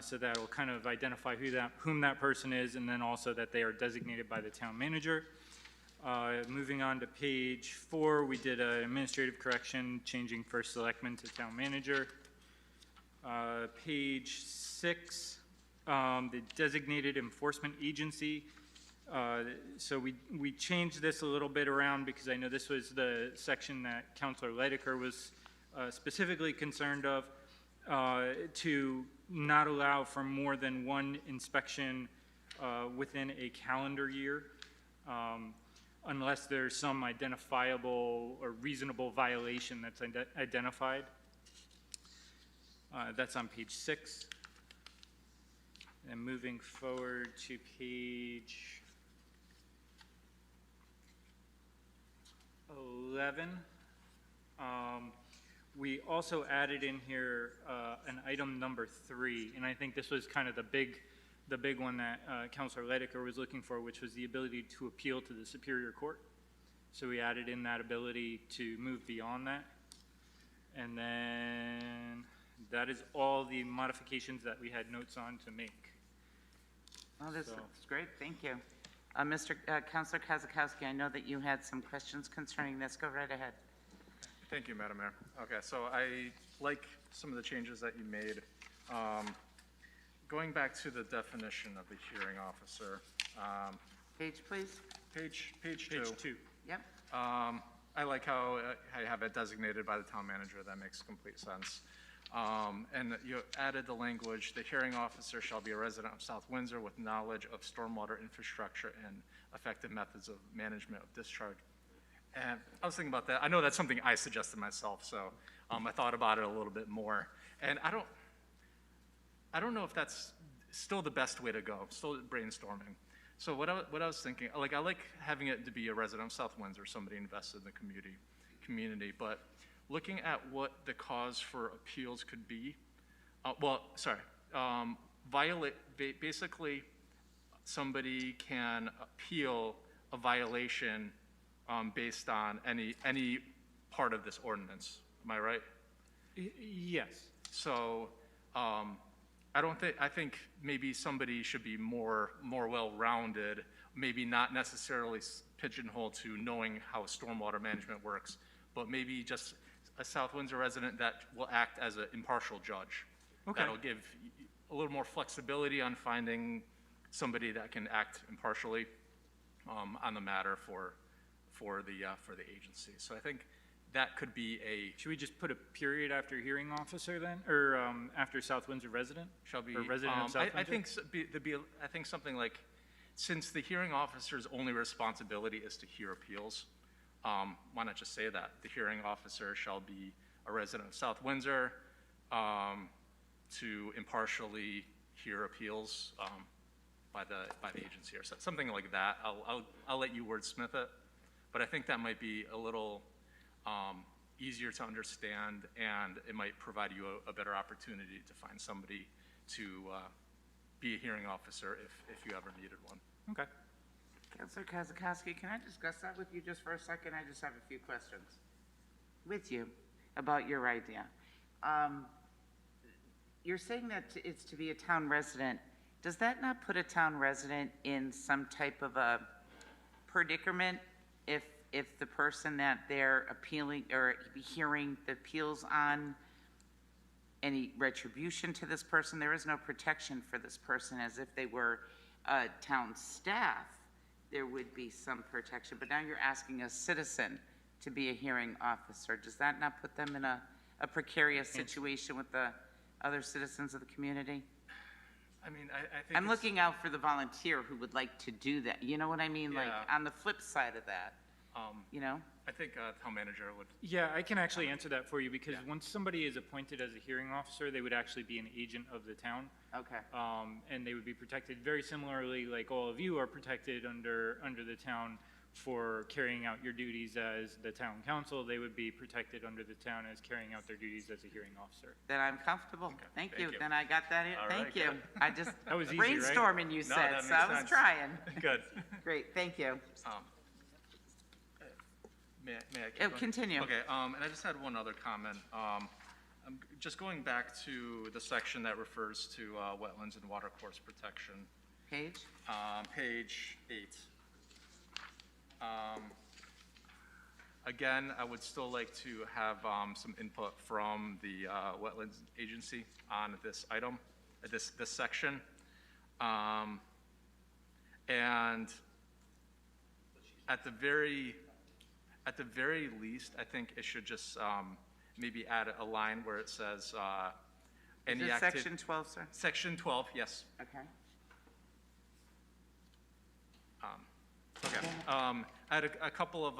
So that will kind of identify whom that person is, and then also that they are designated by the town manager. Moving on to page 4, we did an administrative correction, changing first selectman to town manager. Page 6, the designated enforcement agency. So we changed this a little bit around because I know this was the section that Councilor Leidecker was specifically concerned of, to not allow for more than one inspection within a calendar year, unless there's some identifiable or reasonable violation that's identified. That's on page 6. And moving forward to page 11, we also added in here an item number 3, and I think this was kind of the big one that Councilor Leidecker was looking for, which was the ability to appeal to the Superior Court. So we added in that ability to move beyond that. And then that is all the modifications that we had notes on to make. Oh, this looks great, thank you. Councilor Kozakowski, I know that you had some questions concerning this. Go right ahead. Thank you, Madam Mayor. Okay, so I like some of the changes that you made. Going back to the definition of the hearing officer. Page, please. Page 2. Page 2. Yep. I like how I have it designated by the town manager. That makes complete sense. And you added the language, the hearing officer shall be a resident of South Windsor with knowledge of stormwater infrastructure and effective methods of management of discharge. And I was thinking about that. I know that's something I suggested myself, so I thought about it a little bit more. And I don't know if that's still the best way to go, still brainstorming. So what I was thinking, like I like having it to be a resident of South Windsor, somebody invested in the community, but looking at what the cause for appeals could be, basically somebody can appeal a violation based on any part of this ordinance. Am I right? Yes. So, I think maybe somebody should be more well-rounded, maybe not necessarily pigeonholed to knowing how stormwater management works, but maybe just a South Windsor resident that will act as an impartial judge. Okay. That'll give a little more flexibility on finding somebody that can act impartially on the matter for the agency. So I think that could be a. Should we just put a period after hearing officer then, or after South Windsor resident? Shall be. Or resident of South Windsor? I think something like, since the hearing officer's only responsibility is to hear appeals, why not just say that? The hearing officer shall be a resident of South Windsor to impartially hear appeals by the agency or something like that. I'll let you wordsmith it, but I think that might be a little easier to understand, and it might provide you a better opportunity to find somebody to be a hearing officer if you ever needed one. Okay. Councilor Kozakowski, can I discuss that with you just for a second? I just have a few questions with you about your idea. You're saying that it's to be a town resident. Does that not put a town resident in some type of a predicament if the person that they're appealing or hearing the appeals on, any retribution to this person? There is no protection for this person as if they were town staff. There would be some protection, but now you're asking a citizen to be a hearing officer. Does that not put them in a precarious situation with the other citizens of the community? I mean, I think I'm looking out for the volunteer who would like to do that. You know what I mean? Like, Yeah. on the flip side of that, you know? I think town manager would. Yeah, I can actually answer that for you, because once somebody is appointed as a hearing officer, they would actually be an agent of the town. Okay. And they would be protected very similarly, like all of you are protected under the town for carrying out your duties as the town council. They would be protected under the town as carrying out their duties as a hearing officer. Then I'm comfortable. Thank you. you. Then I got that in. All Thank right, you. good. I just That was easy, right? brainstorming, you No, said, that so I makes was sense. trying. Good. Great, thank you. May I keep Oh, going? continue. Okay, and I just had one other comment. I'm just going back to the section that refers to wetlands and watercourse protection. Page? Page 8. Again, I would still like to have some input from the Wetlands Agency on this item, this section. And at the very least, I think it should just maybe add a line where it says any Is this acti- section 12, sir? Section 12, yes. Okay. Okay. I had a couple of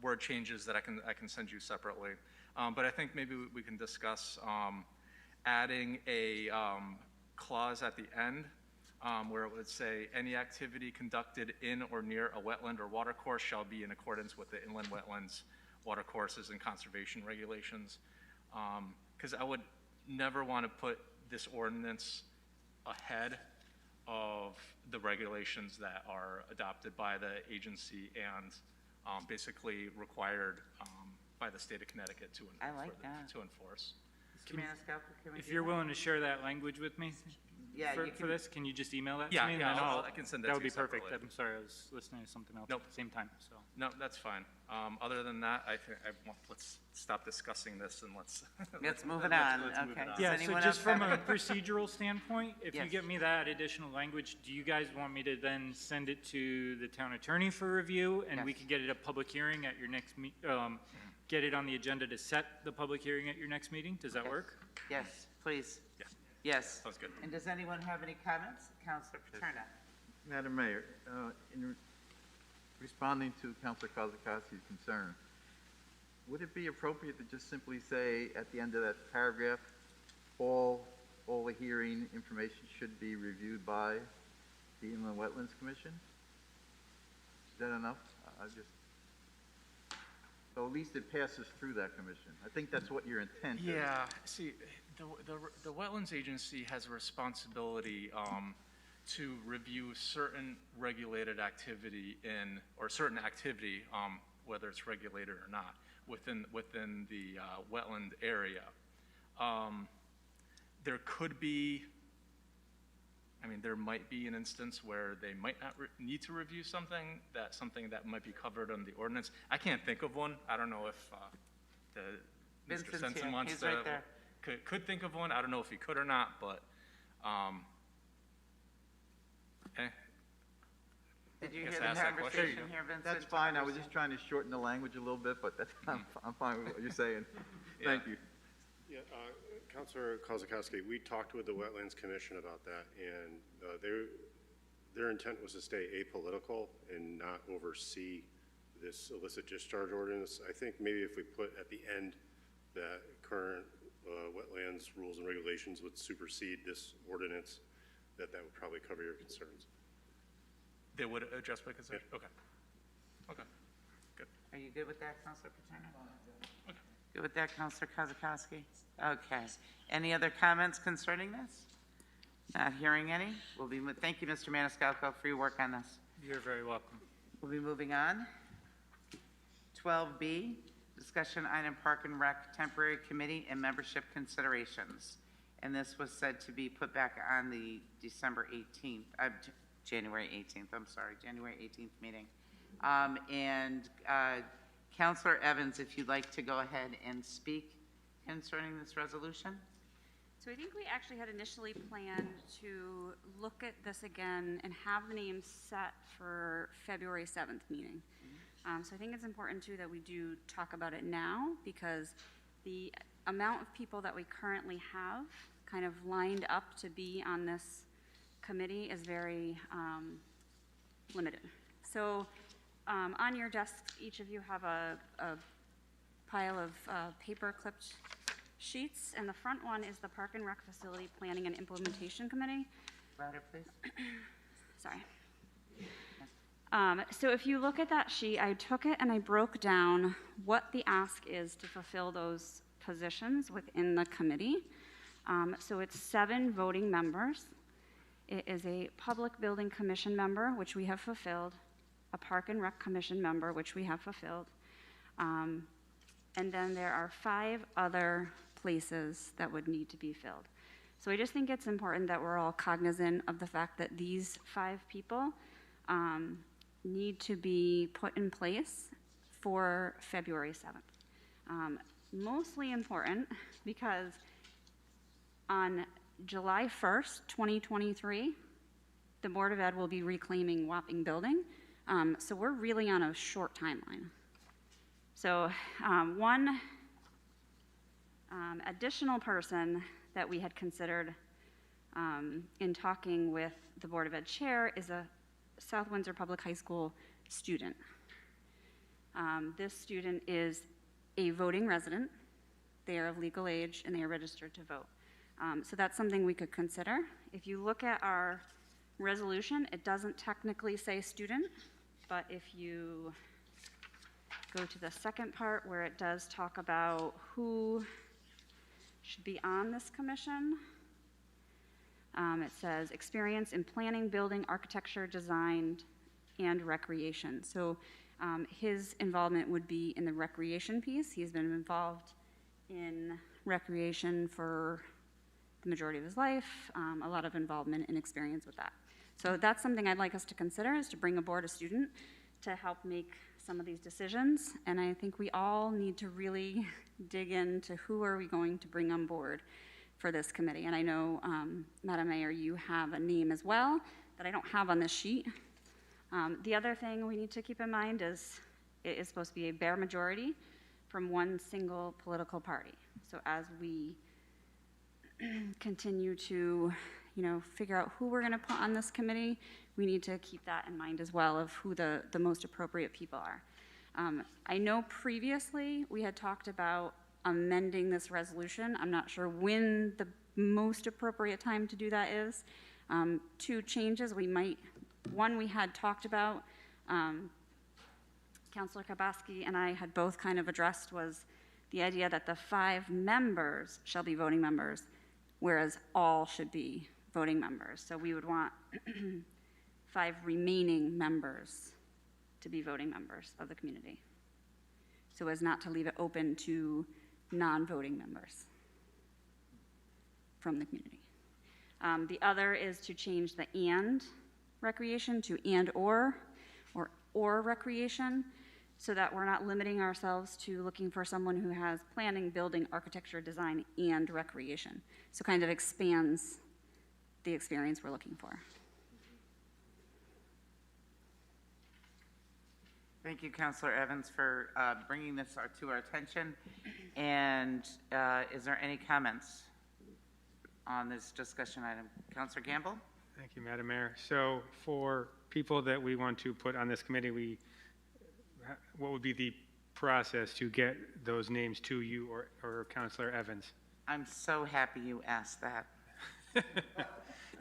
word changes that I can send you separately, but I think maybe we can discuss adding a clause at the end where it would say any activity conducted in or near a wetland or watercourse shall be in accordance with the inland wetlands, watercourses, and conservation regulations. Because I would never want to put this ordinance ahead of the regulations that are adopted by the agency and basically required by the state of Connecticut to I like that. to enforce. Mr. Maniscalco, can we If do you're that? willing to share that language with me Yeah, for you can. this, can you just email that Yeah, to me? And yeah, then I can send that That to would you be perfect. separately. I'm sorry, I was listening to something else Nope. at the same time, so. No, that's fine. Other than that, let's stop discussing this and let's. Let's move it on. let's move it Okay. on. Does Yeah, so anyone just else from have a any- procedural standpoint, if you Yes. get me that additional language, do you guys want me to then send it to the town attorney for review? And we Yes. could get it a public hearing at your next get it on the agenda to set the public hearing at your next meeting? Does that work? Yes, please. Yeah. Yes. Sounds good. And does anyone have any comments? Councilor Paterno? Madam Mayor, in responding to Councilor Kozakowski's concern, would it be appropriate to just simply say at the end of that paragraph, all the hearing information should be reviewed by the Inland Wetlands Commission? Is that enough? So at least it passes through that commission. I think that's what your intent is. Yeah, see, the Wetlands Agency has a responsibility to review certain regulated activity or certain activity, whether it's regulated or not, within the wetland area. There could be, there might be an instance where they might not need to review something that might be covered under the ordinance. I can't think of one. I don't know if Mr. Vincent's Sensen here. wants He's to, right there. could think of one. I don't know if he could or not, but, Did you Guess hear the ask that question. conversation here, Vincent? That's fine, I was just trying to shorten the language a little bit, but that's, I'm fine with what you're saying. Thank you. Yeah, Councilor Kozakowski, we talked with the Wetlands Commission about that, and their intent was to stay apolitical and not oversee this illicit discharge ordinance. I think maybe if we put at the end that current wetlands rules and regulations would supersede this ordinance, that would probably cover your concerns. they would adjust by consent? Okay. Okay, good. Are you good with that, Counselor Paterno? Good with that, Counselor Kozakowski? Okay. Any other comments concerning this? Not hearing any. Thank you, Mr. Maniscalco, for your work on this. You're very welcome. We'll be moving on. 12B, discussion item Park and Rec Temporary Committee and Membership Considerations. And this was said to be put back on the January 18th meeting. Counselor Evans, if you'd like to go ahead and speak concerning this resolution. So I think we actually had initially planned to look at this again and have the names set for February 7th meeting. So I think it's important too that we do talk about it now, because the amount of people that we currently have kind of lined up to be on this committee is very limited. So on your desks, each of you have a pile of paper clipped sheets, and the front one is the Park and Rec Facility Planning and Implementation Committee. Louder, please. Sorry. So if you look at that sheet, I took it and I broke down what the ask is to fulfill those positions within the committee. So it's 7 voting members. It is a Public Building Commission member, which we have fulfilled, a Park and Rec Commission member, which we have fulfilled, and then there are 5 other places that would need to be filled. So I just think it's important that we're all cognizant of the fact that these 5 people need to be put in place for February 7th. Mostly important because on July 1st, 2023, the Board of Ed will be reclaiming Wapping Building. So we're really on a short timeline. So one additional person that we had considered in talking with the Board of Ed chair is a South Windsor Public High School student. This student is a voting resident. They are of legal age and they are registered to vote. So that's something we could consider. If you look at our resolution, it doesn't technically say student, but if you go to the second part where it does talk about who should be on this commission, it says experience in planning, building, architecture, design, and recreation. So his involvement would be in the recreation piece. He's been involved in recreation for the majority of his life, a lot of involvement and experience with that. So that's something I'd like us to consider, is to bring aboard a student to help make some of these decisions. And I think we all need to really dig into who are we going to bring on board for this committee. And I know, Madam Mayor, you have a name as well that I don't have on this sheet. The other thing we need to keep in mind is it is supposed to be a bare majority from one single political party. So as we continue to, figure out who we're going to put on this committee, we need to keep that in mind as well, of who the most appropriate people are. I know previously we had talked about amending this resolution. I'm not sure when the most appropriate time to do that is. 2 changes one we had talked about, Councilor Kabaski and I had both kind of addressed, was the idea that the 5 members shall be voting members, whereas all should be voting members. So we would want 5 remaining members to be voting members of the community, so as not to leave it open to non-voting members from the community. The other is to change the and recreation to and or recreation, so that we're not limiting ourselves to looking for someone who has planning, building, architecture, design, and recreation. So kind of expands the experience we're looking for. Thank you, Councilor Evans, for bringing this to our attention. And is there any comments on this discussion item? Councilor Gamble? Thank you, Madam Mayor. So for people that we want to put on this committee, what would be the process to get those names to you or Councilor Evans? I'm so happy you asked that. Like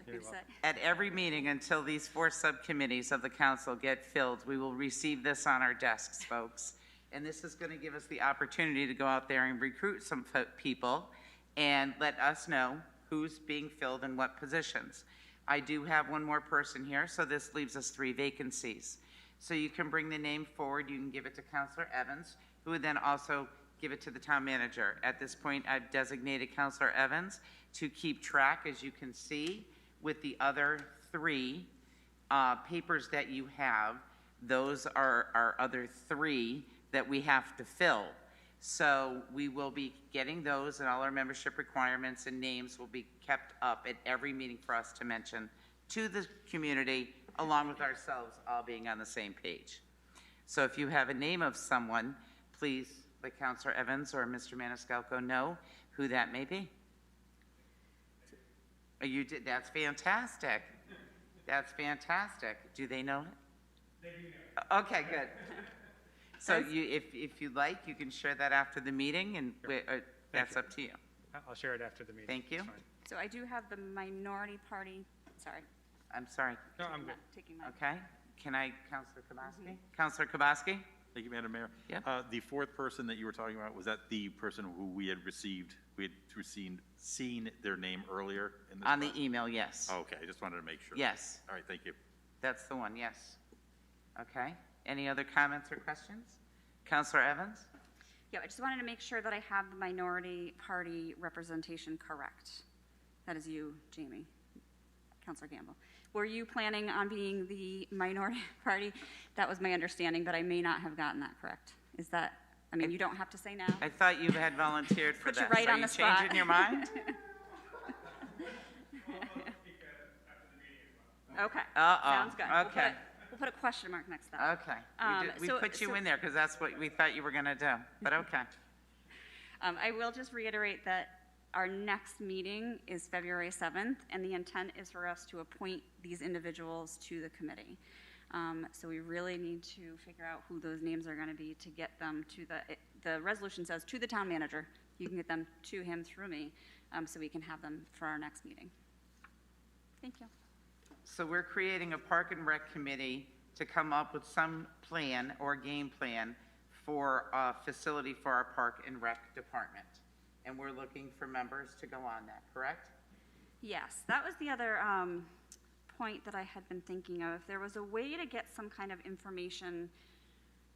we said. At every meeting until these 4 subcommittees of the council get filled, we will receive this on our desks, folks. And this is going to give us the opportunity to go out there and recruit some people and let us know who's being filled in what positions. I do have one more person here, so this leaves us 3 vacancies. So you can bring the name forward, you can give it to Councilor Evans, who would then also give it to the town manager. At this point, I've designated Councilor Evans to keep track, as you can see, with the other 3 papers that you have. Those are our other 3 that we have to fill. So we will be getting those, and all our membership requirements and names will be kept up at every meeting for us to mention to the community, along with ourselves all being on the same page. So if you have a name of someone, please let Councilor Evans or Mr. Maniscalco know who that may be. You did. That's fantastic. That's fantastic. Do they know it? They do know. Okay, good. So if you'd like, you can share that after the meeting, and that's up to you. I'll share it after the meeting. Thank you. That's fine. So I do have the minority party, sorry. I'm sorry. No, I'm good. Taking my. Okay. Can I, Councilor Kabowski? Councilor Kabowski? Thank you, Madam Mayor. Yep. The 4th person that you were talking about, was that the person who we had seen their name earlier in this On the process? email, yes. Okay, I just wanted to make sure. Yes. All right, thank you. That's the one, yes. Okay. Any other comments or questions? Councilor Evans? Yeah, I just wanted to make sure that I have the minority party representation correct. That is you, Jamie, Councilor Gamble. Were you planning on being the minority party? That was my understanding, but I may not have gotten that correct. Is that, I mean, you don't have to say now. I thought you had volunteered for Put you that. right So on the spot. changing your mind? Okay. Uh-oh. Sounds good. Okay. We'll put a question mark next to that. Okay. We put you in there because that's what we thought you were going to do, but okay. I will just reiterate that our next meeting is February 7th, and the intent is for us to appoint these individuals to the committee. So we really need to figure out who those names are going to be to get them to the resolution says to the town manager. You can get them to him through me, so we can have them for our next meeting. Thank you. So we're creating a Park and Rec committee to come up with some plan or game plan for a facility for our Park and Rec department. And we're looking for members to go on that, correct? Yes, that was the other point that I had been thinking of. If there was a way to get some kind of information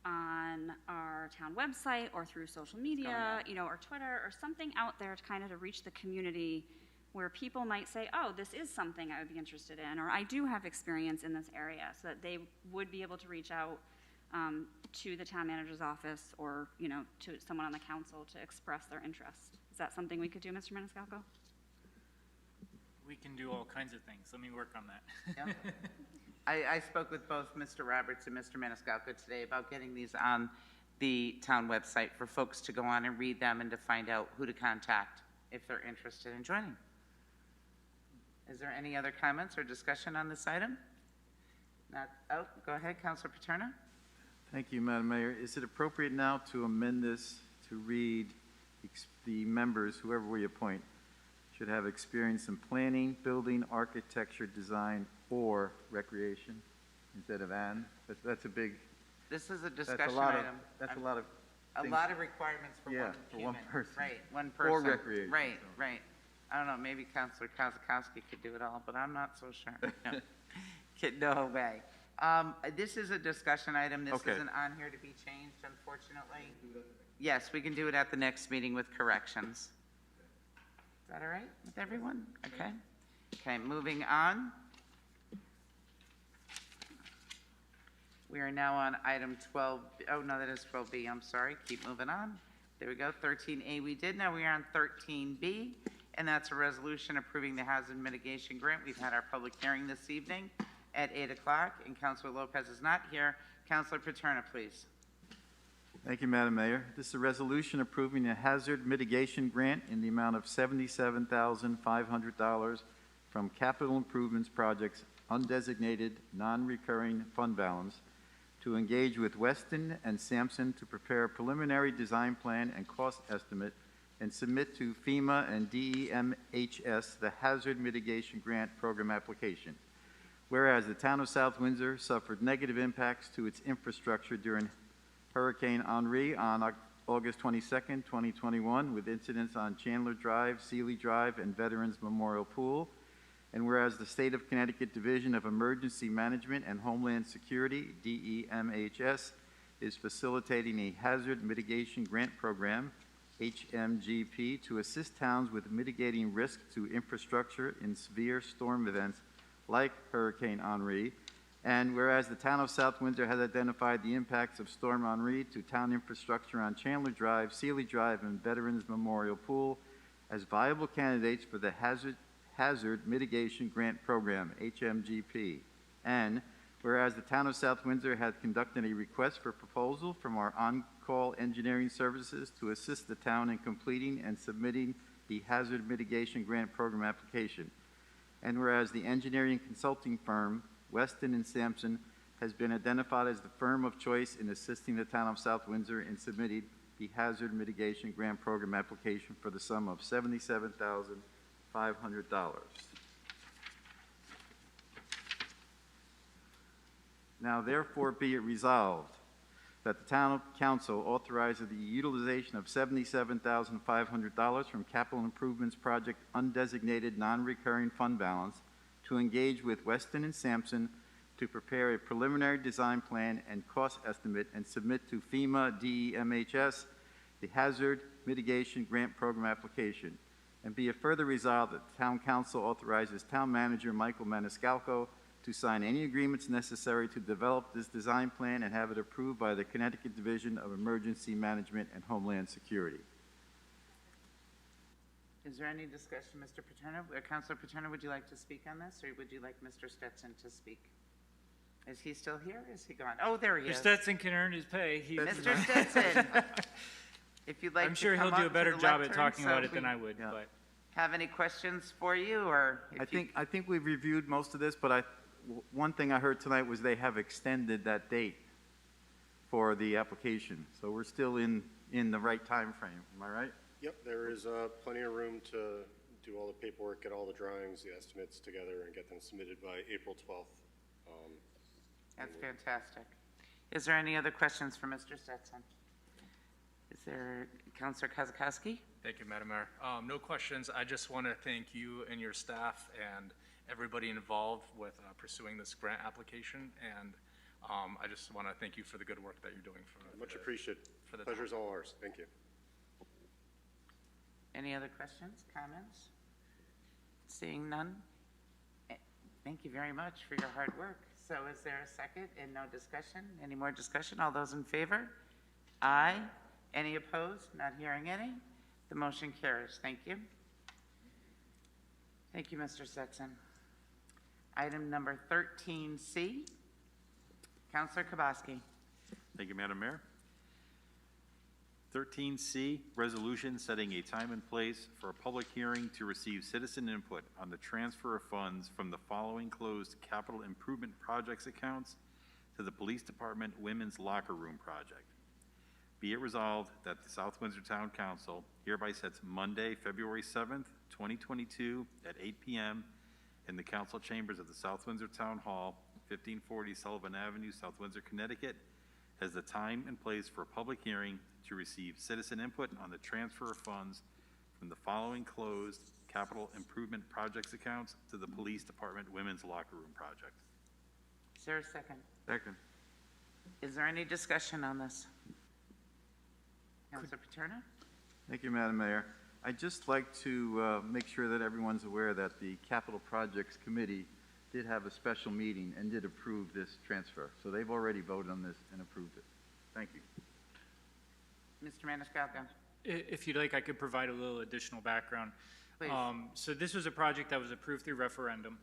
on our town website or through social media, or Twitter or something out there to kind of to reach the community where people might say, oh, this is something I would be interested in, or I do have experience in this area, so that they would be able to reach out to the town manager's office or, to someone on the council to express their interest. Is that something we could do, Mr. Maniscalco? We can do all kinds of things. Let me work on that. Yep. I spoke with both Mr. Roberts and Mr. Maniscalco today about getting these on the town website for folks to go on and read them and to find out who to contact if they're interested in joining. Is there any other comments or discussion on this item? Go ahead, Councilor Paterno. Thank you, Madam Mayor. Is it appropriate now to amend this to read the members, whoever we appoint, should have experience in planning, building, architecture, design, or recreation instead of and? That's a big. This is a That's discussion a lot of. item. That's a lot of. A things. lot of requirements for Yeah, one for human. one person. Right, one person. Or recreation. Right, so. right. I don't know, maybe Counselor Kozakowski could do it all, but I'm not so sure. No. No way. This is a discussion item. This Okay. isn't on here to be changed, unfortunately. Yes, we can do it at the next meeting with corrections. Is that all right with everyone? Okay. Okay, moving on. We are now on item 12, oh, no, that is 12B, I'm sorry, keep moving on. There we go, 13A we did, now we are on 13B, and that's a resolution approving the hazard mitigation grant. We've had our public hearing this evening at 8 o'clock, and Councilor Lopez is not here. Councilor Paterna, please. Thank you, Madam Mayor. This is a resolution approving a hazard mitigation grant in the amount of $77,500 from Capital Improvements Project's undesignated, non-recurring fund balance to engage with Weston and Sampson to prepare a preliminary design plan and cost estimate and submit to FEMA and DEMHS the Hazard Mitigation Grant Program application. Whereas the town of South Windsor suffered negative impacts to its infrastructure during Hurricane Henri on August 22nd, 2021, with incidents on Chandler Drive, Sealy Drive, and Veterans Memorial Pool. And whereas the State of Connecticut Division of Emergency Management and Homeland Security, DEMHS, is facilitating a hazard mitigation grant program, HMGP, to assist towns with mitigating risk to infrastructure in severe storm events like Hurricane Henri. And whereas the town of South Windsor has identified the impacts of Storm Henri to town infrastructure on Chandler Drive, Sealy Drive, and Veterans Memorial Pool as viable candidates for the Hazard Mitigation Grant Program, HMGP. And whereas the town of South Windsor has conducted a request for proposal from our on-call engineering services to assist the town in completing and submitting the Hazard Mitigation Grant Program application. And whereas the engineering consulting firm, Weston and Sampson, has been identified as the firm of choice in assisting the town of South Windsor in submitting the Hazard Mitigation Grant Program application for the sum of $77,500. Now therefore be it resolved that the town council authorizes the utilization of $77,500 from Capital Improvements Project undesignated non-recurring fund balance to engage with Weston and Sampson to prepare a preliminary design plan and cost estimate and submit to FEMA DEMHS the Hazard Mitigation Grant Program application. And be it further resolved that the town council authorizes town manager Michael Maniscalco to sign any agreements necessary to develop this design plan and have it approved by the Connecticut Division of Emergency Management and Homeland Security. Is there any discussion, Mr. Paterno? Councilor Paterno, would you like to speak on this, or would you like Mr. Stetson to speak? Is he still here? Is he gone? Oh, there he Mr. is. Stetson can earn his pay. Mr. Stetson, if you'd like I'm to sure come he'll do up a to better the job at lectern, talking so about if it than we I would, Yeah. but. Have any questions for you, or? if you- I think we've reviewed most of this, but one thing I heard tonight was they have extended that date for the application. So we're still in the right time frame. Am I right? Yep, there is plenty of room to do all the paperwork, get all the drawings, the estimates together, and get them submitted by April 12th. That's fantastic. Is there any other questions for Mr. Stetson? Is there, Councilor Kozakowski? Thank you, Madam Mayor. No questions. I just want to thank you and your staff and everybody involved with pursuing this grant application. And I just want to thank you for the good work that you're doing for Much appreciated. for the Pleasure's all ours. Thank you. Any other questions, comments? Seeing none? Thank you very much for your hard work. So is there a second and no discussion? Any more discussion? All those in favor? Aye. Any opposed? Not hearing any. The motion carries. Thank you. Thank you, Mr. Stetson. Item number 13C. Councilor Kabowski. Thank you, Madam Mayor. 13C, resolution setting a time and place for a public hearing to receive citizen input on the transfer of funds from the following closed capital improvement projects accounts to the Police Department Women's Locker Room Project. Be it resolved that the South Windsor Town Council hereby sets Monday, February 7th, 2022 at 8 p.m. in the council chambers of the South Windsor Town Hall, 1540 Sullivan Avenue, South Windsor, Connecticut, as the time and place for a public hearing to receive citizen input on the transfer of funds from the following closed capital improvement projects accounts to the Police Department Women's Locker Room Project. Is there a second? Second. Is there any discussion on this? Councilor Paterno? Thank you, Madam Mayor. I'd just like to make sure that everyone's aware that the Capital Projects Committee did have a special meeting and did approve this transfer. So they've already voted on this and approved it. Thank you. Mr. Maniscalco? If you'd like, I could provide a little additional background. Please. So this was a project that was approved through referendum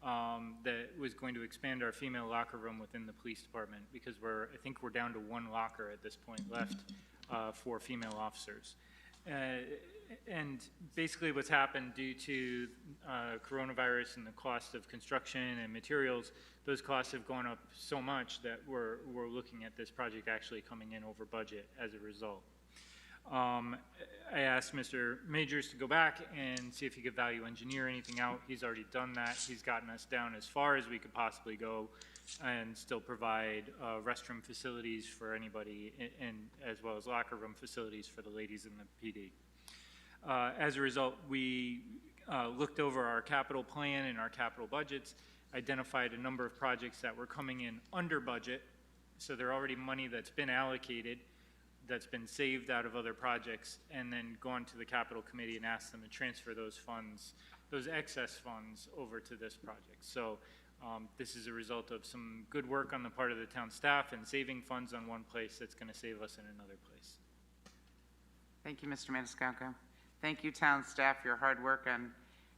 that was going to expand our female locker room within the police department because I think we're down to one locker at this point left for female officers. And basically what's happened due to coronavirus and the cost of construction and materials, those costs have gone up so much that we're looking at this project actually coming in over budget as a result. I asked Mr. Majors to go back and see if he could value engineer anything out. He's already done that. He's gotten us down as far as we could possibly go and still provide restroom facilities for anybody and as well as locker room facilities for the ladies in the PD. As a result, we looked over our capital plan and our capital budgets, identified a number of projects that were coming in under budget, so they're already money that's been allocated, that's been saved out of other projects, and then gone to the capital committee and asked them to transfer those funds, those excess funds, over to this project. So this is a result of some good work on the part of the town staff and saving funds on one place that's going to save us in another place. Thank you, Mr. Maniscalco. Thank you, town staff, for your hard work on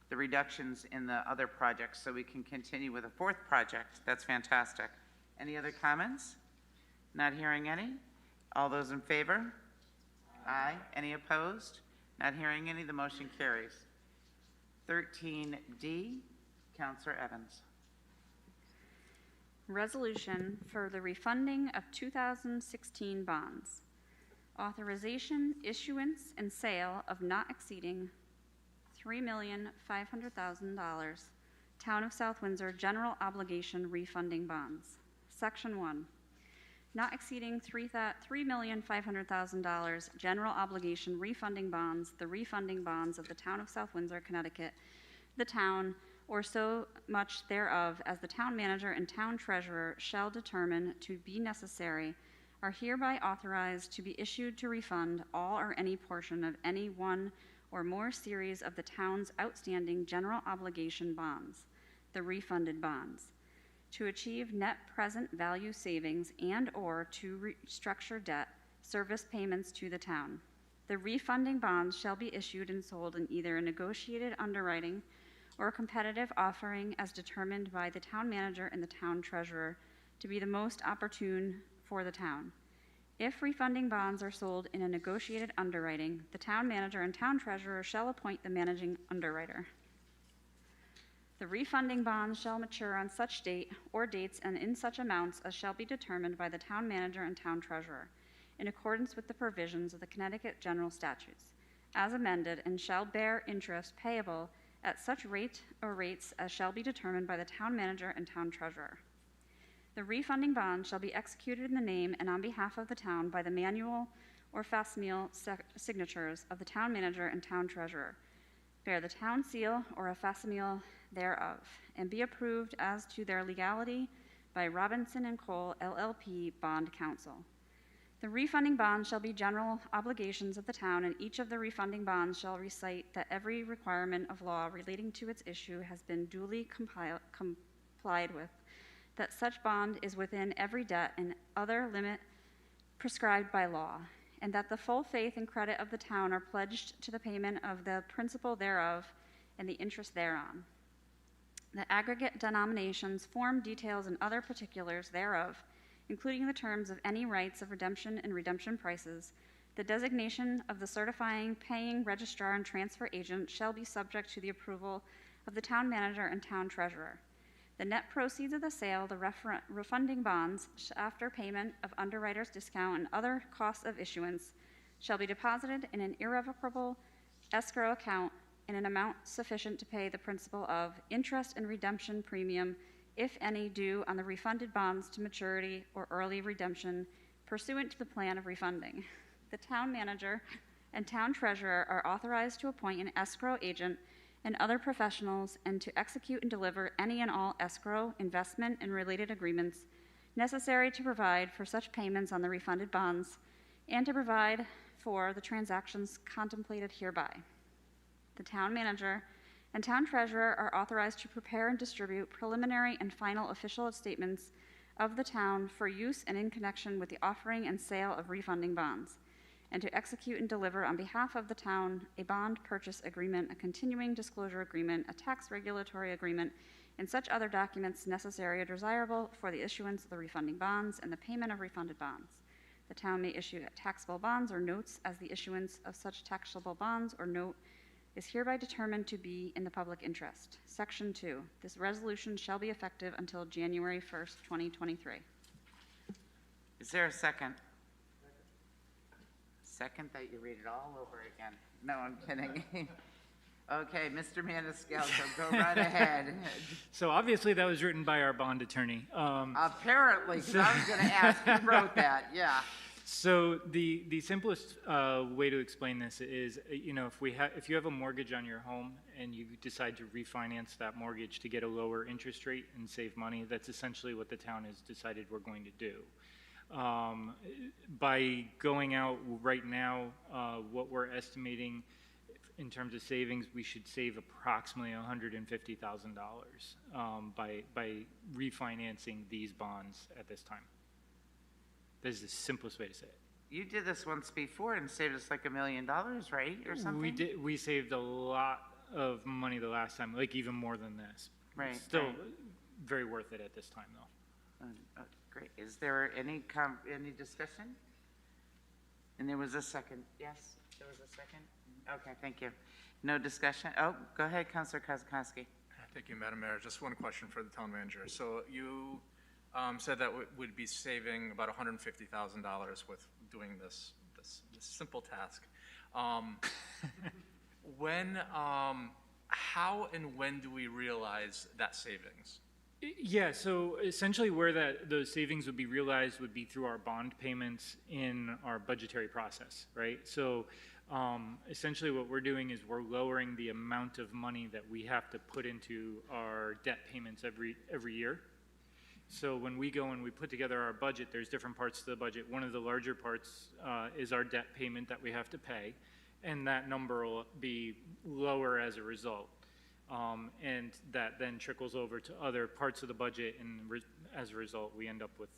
the reductions in the other projects so we can continue with a fourth project. That's fantastic. Any other comments? Not hearing any. All those in favor? Aye. Any opposed? Not hearing any. The motion carries. 13D, Councilor Evans. Resolution for the refunding of 2016 bonds. Authorization, issuance, and sale of not exceeding $3,500,000 Town of South Windsor General Obligation Refunding Bonds. Section 1. Not exceeding $3,500,000 General Obligation Refunding Bonds, the refunding bonds of the Town of South Windsor, Connecticut, the town, or so much thereof as the town manager and town treasurer shall determine to be necessary, are hereby authorized to be issued to refund all or any portion of any one or more series of the town's outstanding general obligation bonds, the refunded bonds, to achieve net present value savings and or to restructure debt service payments to the town. The refunding bonds shall be issued and sold in either a negotiated underwriting or a competitive offering as determined by the town manager and the town treasurer to be the most opportune for the town. If refunding bonds are sold in a negotiated underwriting, the town manager and town treasurer shall appoint the managing underwriter. The refunding bonds shall mature on such date or dates and in such amounts as shall be determined by the town manager and town treasurer, in accordance with the provisions of the Connecticut General Statutes, as amended, and shall bear interest payable at such rate or rates as shall be determined by the town manager and town treasurer. The refunding bond shall be executed in the name and on behalf of the town by the manual or facsimile signatures of the town manager and town treasurer, bear the town seal or a facsimile thereof, and be approved as to their legality by Robinson & Cole LLP Bond Counsel. The refunding bonds shall be general obligations of the town, and each of the refunding bonds shall recite that every requirement of law relating to its issue has been duly complied with, that such bond is within every debt and other limit prescribed by law, and that the full faith and credit of the town are pledged to the payment of the principal thereof and the interest thereon. The aggregate denominations, form details, and other particulars thereof, including the terms of any rights of redemption and redemption prices, the designation of the certifying, paying, registrar, and transfer agent shall be subject to the approval of the town manager and town treasurer. The net proceeds of the sale, the refunding bonds, after payment of underwriter's discount and other costs of issuance, shall be deposited in an irrevocable escrow account in an amount sufficient to pay the principal of interest and redemption premium, if any, due on the refunded bonds to maturity or early redemption pursuant to the plan of refunding. The town manager and town treasurer are authorized to appoint an escrow agent and other professionals, and to execute and deliver any and all escrow, investment, and related agreements necessary to provide for such payments on the refunded bonds, and to provide for the transactions contemplated hereby. The town manager and town treasurer are authorized to prepare and distribute preliminary and final official statements of the town for use and in connection with the offering and sale of refunding bonds, and to execute and deliver on behalf of the town a bond purchase agreement, a continuing disclosure agreement, a tax regulatory agreement, and such other documents necessary or desirable for the issuance of the refunding bonds and the payment of refunded bonds. The town may issue taxable bonds or notes as the issuance of such taxable bonds or note is hereby determined to be in the public interest. Section 2. This resolution shall be effective until January 1st, 2023. Is there a second? Second that you read it all over again. No, I'm kidding. Okay, Mr. Maniscalco, go right ahead. So obviously that was written by our bond attorney. Apparently, because I was going to ask who wrote that, yeah. So the simplest way to explain this is, if you have a mortgage on your home and you decide to refinance that mortgage to get a lower interest rate and save money, that's essentially what the town has decided we're going to do. By going out right now, what we're estimating in terms of savings, we should save approximately $150,000 by refinancing these bonds at this time. This is the simplest way to say it. You did this once before and saved us like $1 million, right, or something? We did. We saved a lot of money the last time, like even more than this. Right. Still right. very worth it at this time, though. Great. Is there any discussion? And there was a second. Yes, there was a second. Okay, thank you. No discussion. Oh, go ahead, Councilor Kozakowski. Thank you, Madam Mayor. Just one question for the town manager. So you said that would be saving about $150,000 with doing this simple task. How and when do we realize that savings? Yeah, so essentially where those savings would be realized would be through our bond payments in our budgetary process, right? So essentially what we're doing is we're lowering the amount of money that we have to put into our debt payments every year. So when we go and we put together our budget, there's different parts to the budget. One of the larger parts is our debt payment that we have to pay, and that number will be lower as a result. And that then trickles over to other parts of the budget, and as a result, we end up with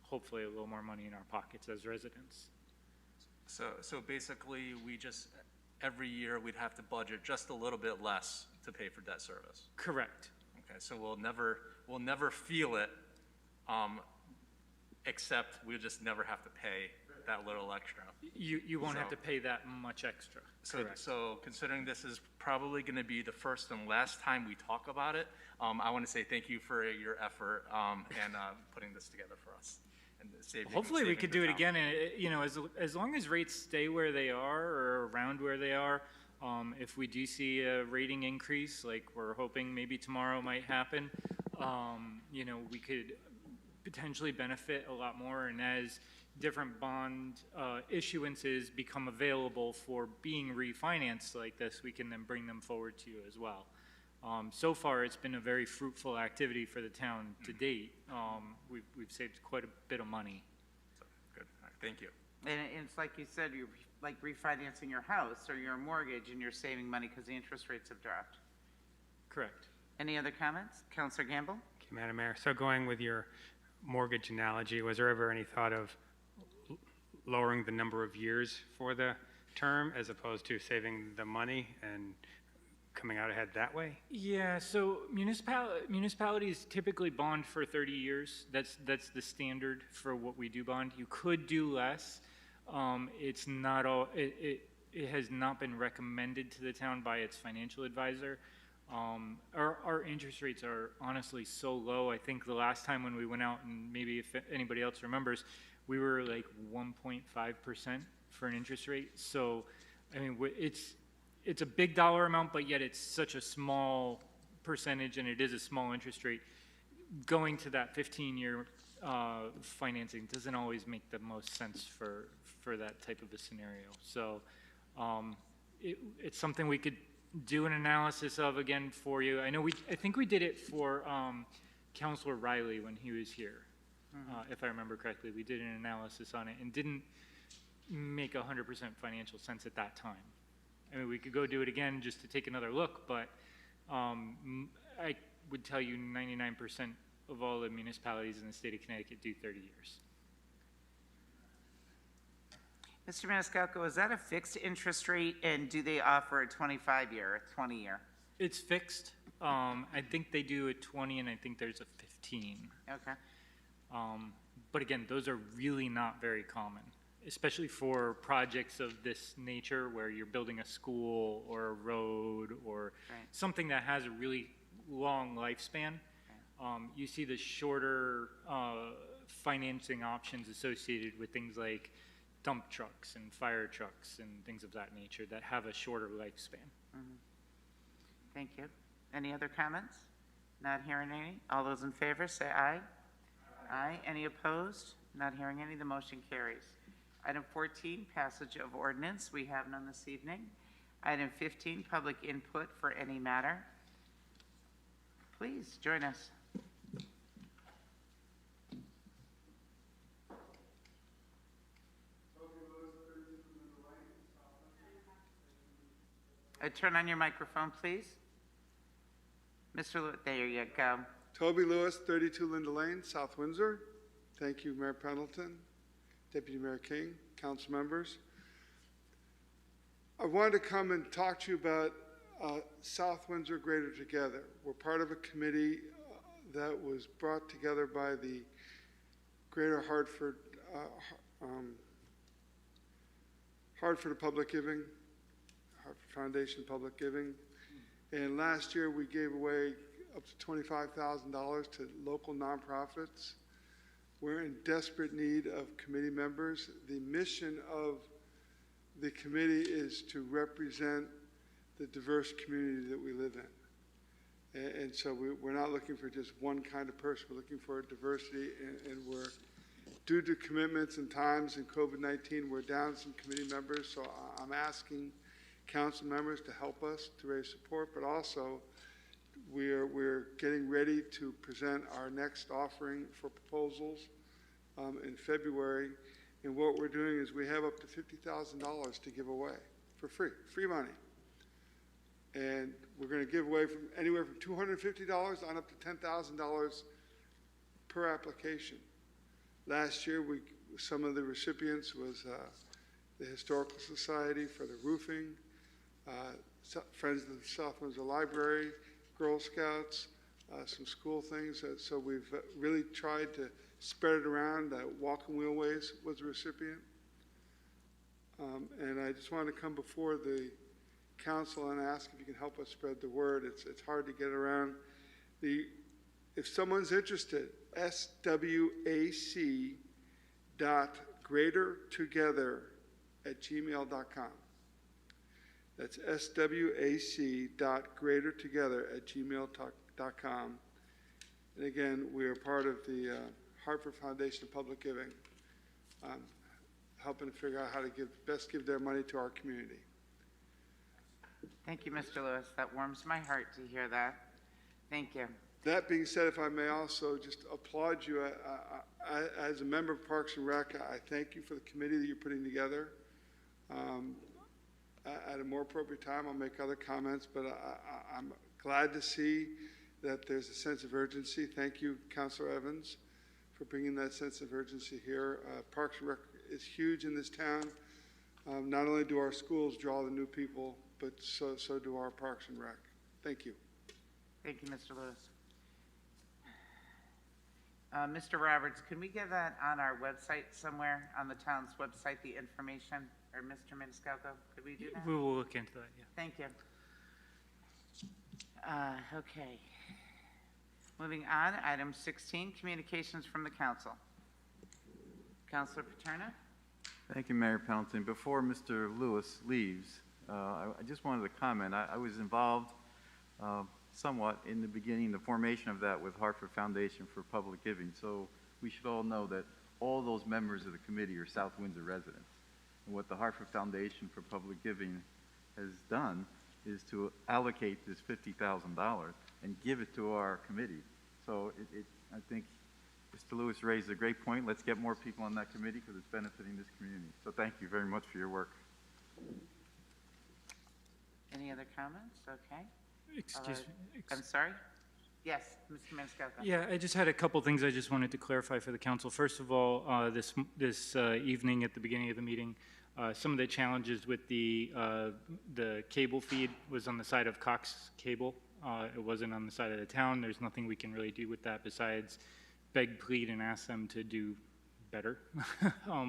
hopefully a little more money in our pockets as residents. So basically, every year we'd have to budget just a little bit less to pay for debt service. Correct. Okay, so we'll never feel it, except we'll just never have to pay that little extra. You won't have to pay that much extra. So considering this is probably going to be the first and last time we talk about it, I want to say thank you for your effort and putting this together for us. And hopefully we could do it again, and as long as rates stay where they are or around where they are, if we do see a rating increase, like we're hoping maybe tomorrow might happen, we could potentially benefit a lot more. And as different bond issuances become available for being refinanced like this, we can then bring them forward to you as well. So far, it's been a very fruitful activity for the town to date. We've saved quite a bit of money. So, good. All right, thank you. And it's like you said, you're like refinancing your house or your mortgage, and you're saving money because the interest rates have dropped. Correct. Any other comments? Councilor Gamble? Okay, Madam Mayor, so going with your mortgage analogy, was there ever any thought of lowering the number of years for the term as opposed to saving the money and coming out ahead that way? Yeah, so municipalities typically bond for 30 years. That's the standard for what we do bond. You could do less. It's not all. It has not been recommended to the town by its financial advisor. Our interest rates are honestly so low. I think the last time when we went out, and maybe if anybody else remembers, we were like 1.5% for an interest rate. So, I mean, it's a big dollar amount, but yet it's such a small percentage, and it is a small interest rate. Going to that 15-year financing doesn't always make the most sense for that type of a scenario. So it's something we could do an analysis of again for you. I think we did it for Counselor Riley when he was here, if I remember correctly. We did an analysis on it and didn't make 100% financial sense at that time. I mean, we could go do it again just to take another look, but I would tell you 99% of all the municipalities in the state of Connecticut do 30 years. Mr. Maniscalco, is that a fixed interest rate, and do they offer a 25-year or 20-year? It's fixed. I think they do a 20, and I think there's a 15. Okay. But again, those are really not very common, especially for projects of this nature where you're building a school or a road or something that has a really long lifespan. You see the shorter financing options associated with things like dump trucks and fire trucks and things of that nature that have a shorter lifespan. Thank you. Any other comments? Not hearing any. All those in favor say aye. Aye. Any opposed? Not hearing any. The motion carries. Item 14, passage of ordinance. We have none this evening. Item 15, public input for any matter. Please join us. Turn on your microphone, please. Mr. Lewis, there you go. Toby Lewis, 32 Linda Lane, South Windsor. Thank you, Mayor Pendleton, Deputy Mayor King, council members. I wanted to come and talk to you about South Windsor Greater Together. We're part of a committee that was brought together by the Greater Hartford, Hartford Public Giving, Hartford Foundation Public Giving. And last year we gave away up to $25,000 to local nonprofits. We're in desperate need of committee members. The mission of the committee is to represent the diverse community that we live in. And so we're not looking for just one kind of person. We're looking for diversity, and we're, due to commitments and times and COVID-19, we're down some committee members. So I'm asking council members to help us to raise support, but also we're getting ready to present our next offering for proposals in February. And what we're doing is we have up to $50,000 to give away for free money. And we're going to give away from anywhere from $250 on up to $10,000 per application. Last year, some of the recipients was the Historical Society for the roofing, Friends of the South Windsor Library, Girl Scouts, some school things. So we've really tried to spread it around. Walking Wheelways was a recipient. And I just wanted to come before the council and ask if you can help us spread the word. It's hard to get around. If someone's interested, swac.greatertogether@gmail.com. That's swac.greatertogether@gmail.com. And again, we are part of the Hartford Foundation of Public Giving, helping to figure out how to best give their money to our community. Thank you, Mr. Lewis. That warms my heart to hear that. Thank you. That being said, if I may also just applaud you. As a member of Parks and Rec, I thank you for the committee that you're putting together. At a more appropriate time, I'll make other comments, but I'm glad to see that there's a sense of urgency. Thank you, Councilor Evans, for bringing that sense of urgency here. Parks and Rec is huge in this town. Not only do our schools draw the new people, but so do our Parks and Rec. Thank you. Thank you, Mr. Lewis. Mr. Roberts, can we get that on our website somewhere, on the town's website, the information? Or Mr. Maniscalco, could we do that? We will look into that, yeah. Thank you. Okay. Moving on, item 16, communications from the council. Councilor Paterna? Thank you, Mayor Pendleton. Before Mr. Lewis leaves, I just wanted to comment. I was involved somewhat in the beginning, the formation of that with Hartford Foundation for Public Giving. So we should all know that all those members of the committee are South Windsor residents. And what the Hartford Foundation for Public Giving has done is to allocate this $50,000 and give it to our committee. So I think Mr. Lewis raised a great point. Let's get more people on that committee because it's benefiting this community. So thank you very much for your work. Any other comments? Okay. Excuse me. I'm sorry? Yes, Mr. Maniscalco. Yeah, I just had a couple things I just wanted to clarify for the council. First of all, this evening at the beginning of the meeting, some of the challenges with the cable feed was on the side of Cox Cable. It wasn't on the side of the town. There's nothing we can really do with that besides beg, plead, and ask them to do better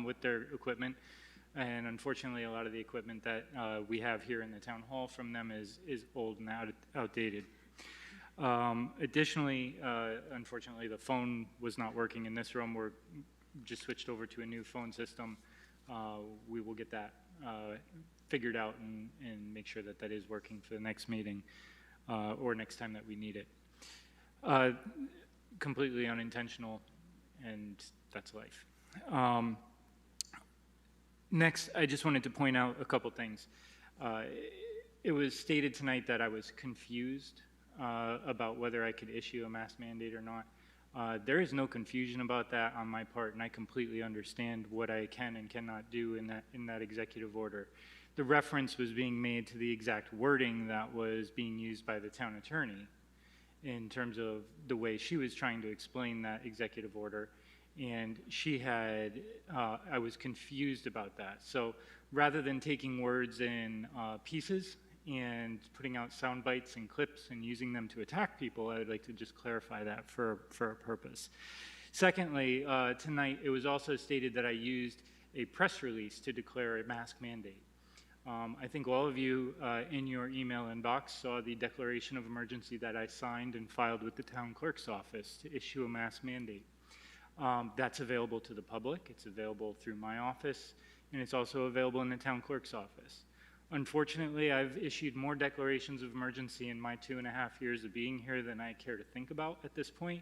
with their equipment. And unfortunately, a lot of the equipment that we have here in the town hall from them is old and outdated. Additionally, unfortunately, the phone was not working in this room. We're just switched over to a new phone system. We will get that figured out and make sure that that is working for the next meeting or next time that we need it. Completely unintentional, and that's life. Next, I just wanted to point out a couple things. It was stated tonight that I was confused about whether I could issue a mask mandate or not. There is no confusion about that on my part, and I completely understand what I can and cannot do in that executive order. The reference was being made to the exact wording that was being used by the town attorney in terms of the way she was trying to explain that executive order. And I was confused about that. So rather than taking words in pieces and putting out sound bites and clips and using them to attack people, I would like to just clarify that for a purpose. Secondly, tonight it was also stated that I used a press release to declare a mask mandate. I think all of you in your email inbox saw the declaration of emergency that I signed and filed with the town clerk's office to issue a mask mandate. That's available to the public. It's available through my office, and it's also available in the town clerk's office. Unfortunately, I've issued more declarations of emergency in my 2.5 years of being here than I care to think about at this point,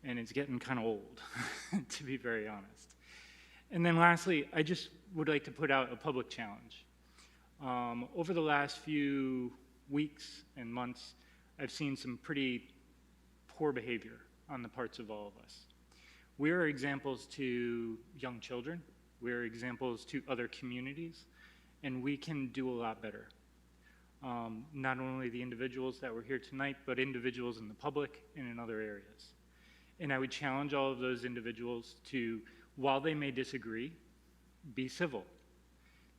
and it's getting kind of old, to be very honest. And then lastly, I just would like to put out a public challenge. Over the last few weeks and months, I've seen some pretty poor behavior on the parts of all of us. We are examples to young children. We are examples to other communities, and we can do a lot better. Not only the individuals that were here tonight, but individuals in the public and in other areas. And I would challenge all of those individuals to, while they may disagree, be civil.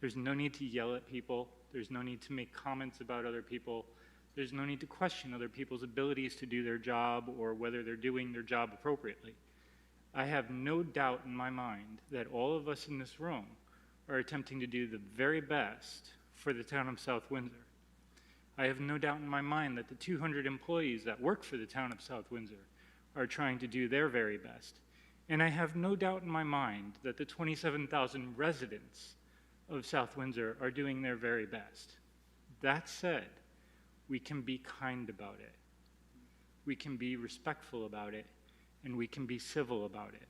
There's no need to yell at people. There's no need to make comments about other people. There's no need to question other people's abilities to do their job or whether they're doing their job appropriately. I have no doubt in my mind that all of us in this room are attempting to do the very best for the town of South Windsor. I have no doubt in my mind that the 200 employees that work for the town of South Windsor are trying to do their very best. And I have no doubt in my mind that the 27,000 residents of South Windsor are doing their very best. That said, we can be kind about it. We can be respectful about it, and we can be civil about it.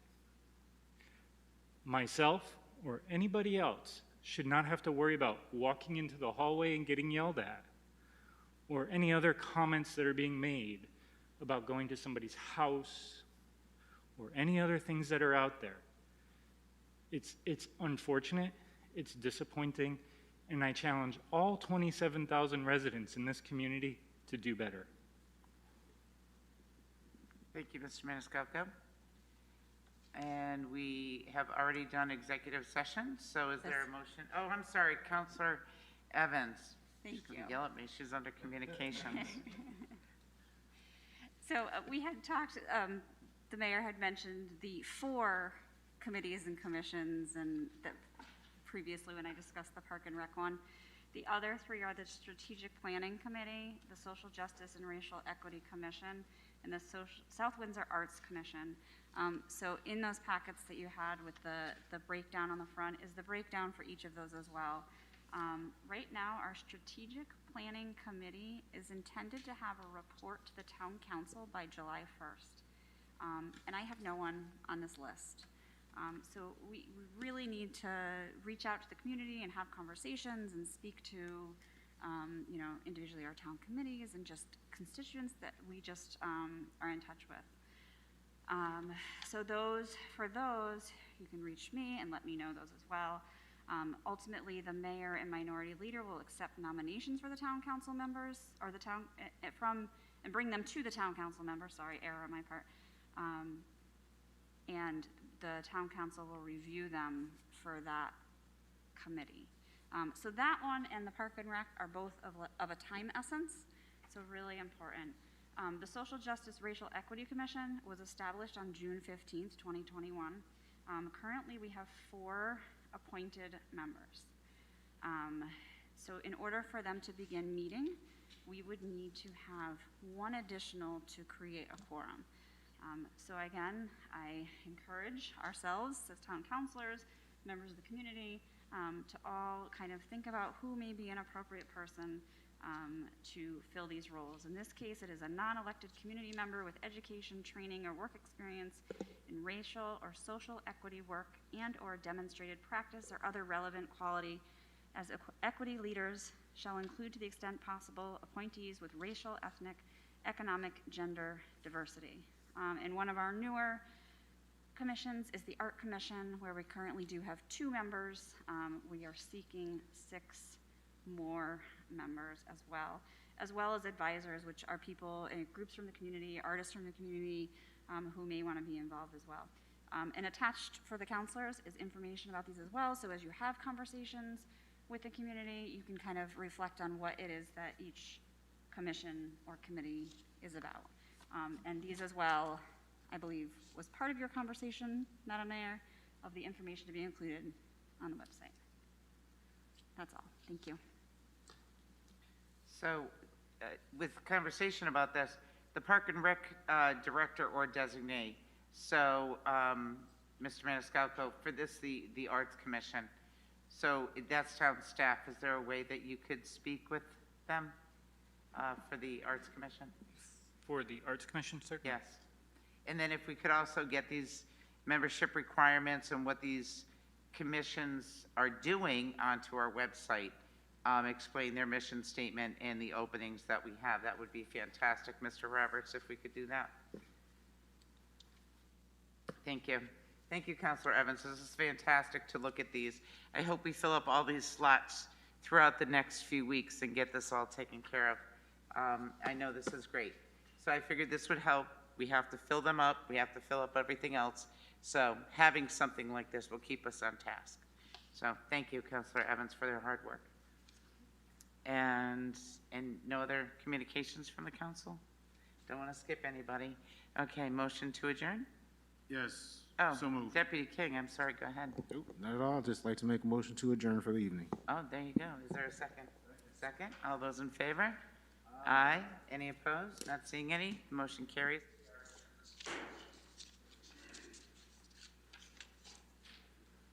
Myself or anybody else should not have to worry about walking into the hallway and getting yelled at, or any other comments that are being made about going to somebody's house, or any other things that are out there. It's unfortunate, it's disappointing, and I challenge all 27,000 residents in this community to do better. Thank you, Mr. Maniscalco. And we have already done executive session, so is there a motion? Oh, I'm sorry, Counselor Evans. Thank She's you. gonna yell at me, she's under communications. So we had talked, the mayor had mentioned the 4 committees and commissions and that previously when I discussed the Park and Rec one. The other 3 are the Strategic Planning Committee, the Social Justice and Racial Equity Commission, and the South Windsor Arts Commission. So in those packets that you had with the breakdown on the front is the breakdown for each of those as well. Right now, our Strategic Planning Committee is intended to have a report to the Town Council by July 1st. And I have no one on this list. So we really need to reach out to the community and have conversations and speak to you know, individually our town committees and just constituents that we just are in touch with. So for those, you can reach me and let me know those as well. Ultimately, the mayor and minority leader will accept nominations for the town council members, or the town, and bring them to the town council members, sorry, error on my part. And the town council will review them for that committee. So that one and the Park and Rec are both of a time essence, so really important. The Social Justice Racial Equity Commission was established on June 15th, 2021. Currently, we have 4 appointed members. So in order for them to begin meeting, we would need to have 1 additional to create a quorum. So again, I encourage ourselves as town councilors, members of the community, to all kind of think about who may be an appropriate person to fill these roles. In this case, it is a non-elected community member with education, training, or work experience in racial or social equity work and or demonstrated practice or other relevant quality as equity leaders shall include, to the extent possible, appointees with racial, ethnic, economic, gender diversity. And one of our newer commissions is the Art Commission, where we currently do have 2 members. We are seeking 6 more members as well as advisors, which are people and groups from the community, artists from the community, who may want to be involved as well. And attached for the counselors is information about these as well, so as you have conversations with the community, you can kind of reflect on what it is that each commission or committee is about. And these as well, I believe, was part of your conversation, Madam Mayor, of the information to be included on the website. That's all. Thank you. So, with conversation about this, the Park and Rec director or designee. So, Mr. Maniscalco, for this, the Arts Commission. So that's town staff. Is there a way that you could speak with them for the Arts Commission? For the Arts Commission, sir? Yes. And then if we could also get these membership requirements and what these commissions are doing onto our website, explain their mission statement and the openings that we have, that would be fantastic. Mr. Roberts, if we could do that. Thank you. Thank you, Councilor Evans. This is fantastic to look at these. I hope we fill up all these slots throughout the next few weeks and get this all taken care of. I know this is great. So I figured this would help. We have to fill them up. We have to fill up everything else. So having something like this will keep us on task. So thank you, Councilor Evans, for their hard work. And no other communications from the council? Don't want to skip anybody. Okay, motion to adjourn? Yes, Oh, so moved. Deputy King, I'm sorry, go ahead. Nope, not at all. Just like to make a motion to adjourn for the evening. Oh, there you go. Is there a second? Second? All those in favor? Aye. Any opposed? Not seeing any. Motion carries.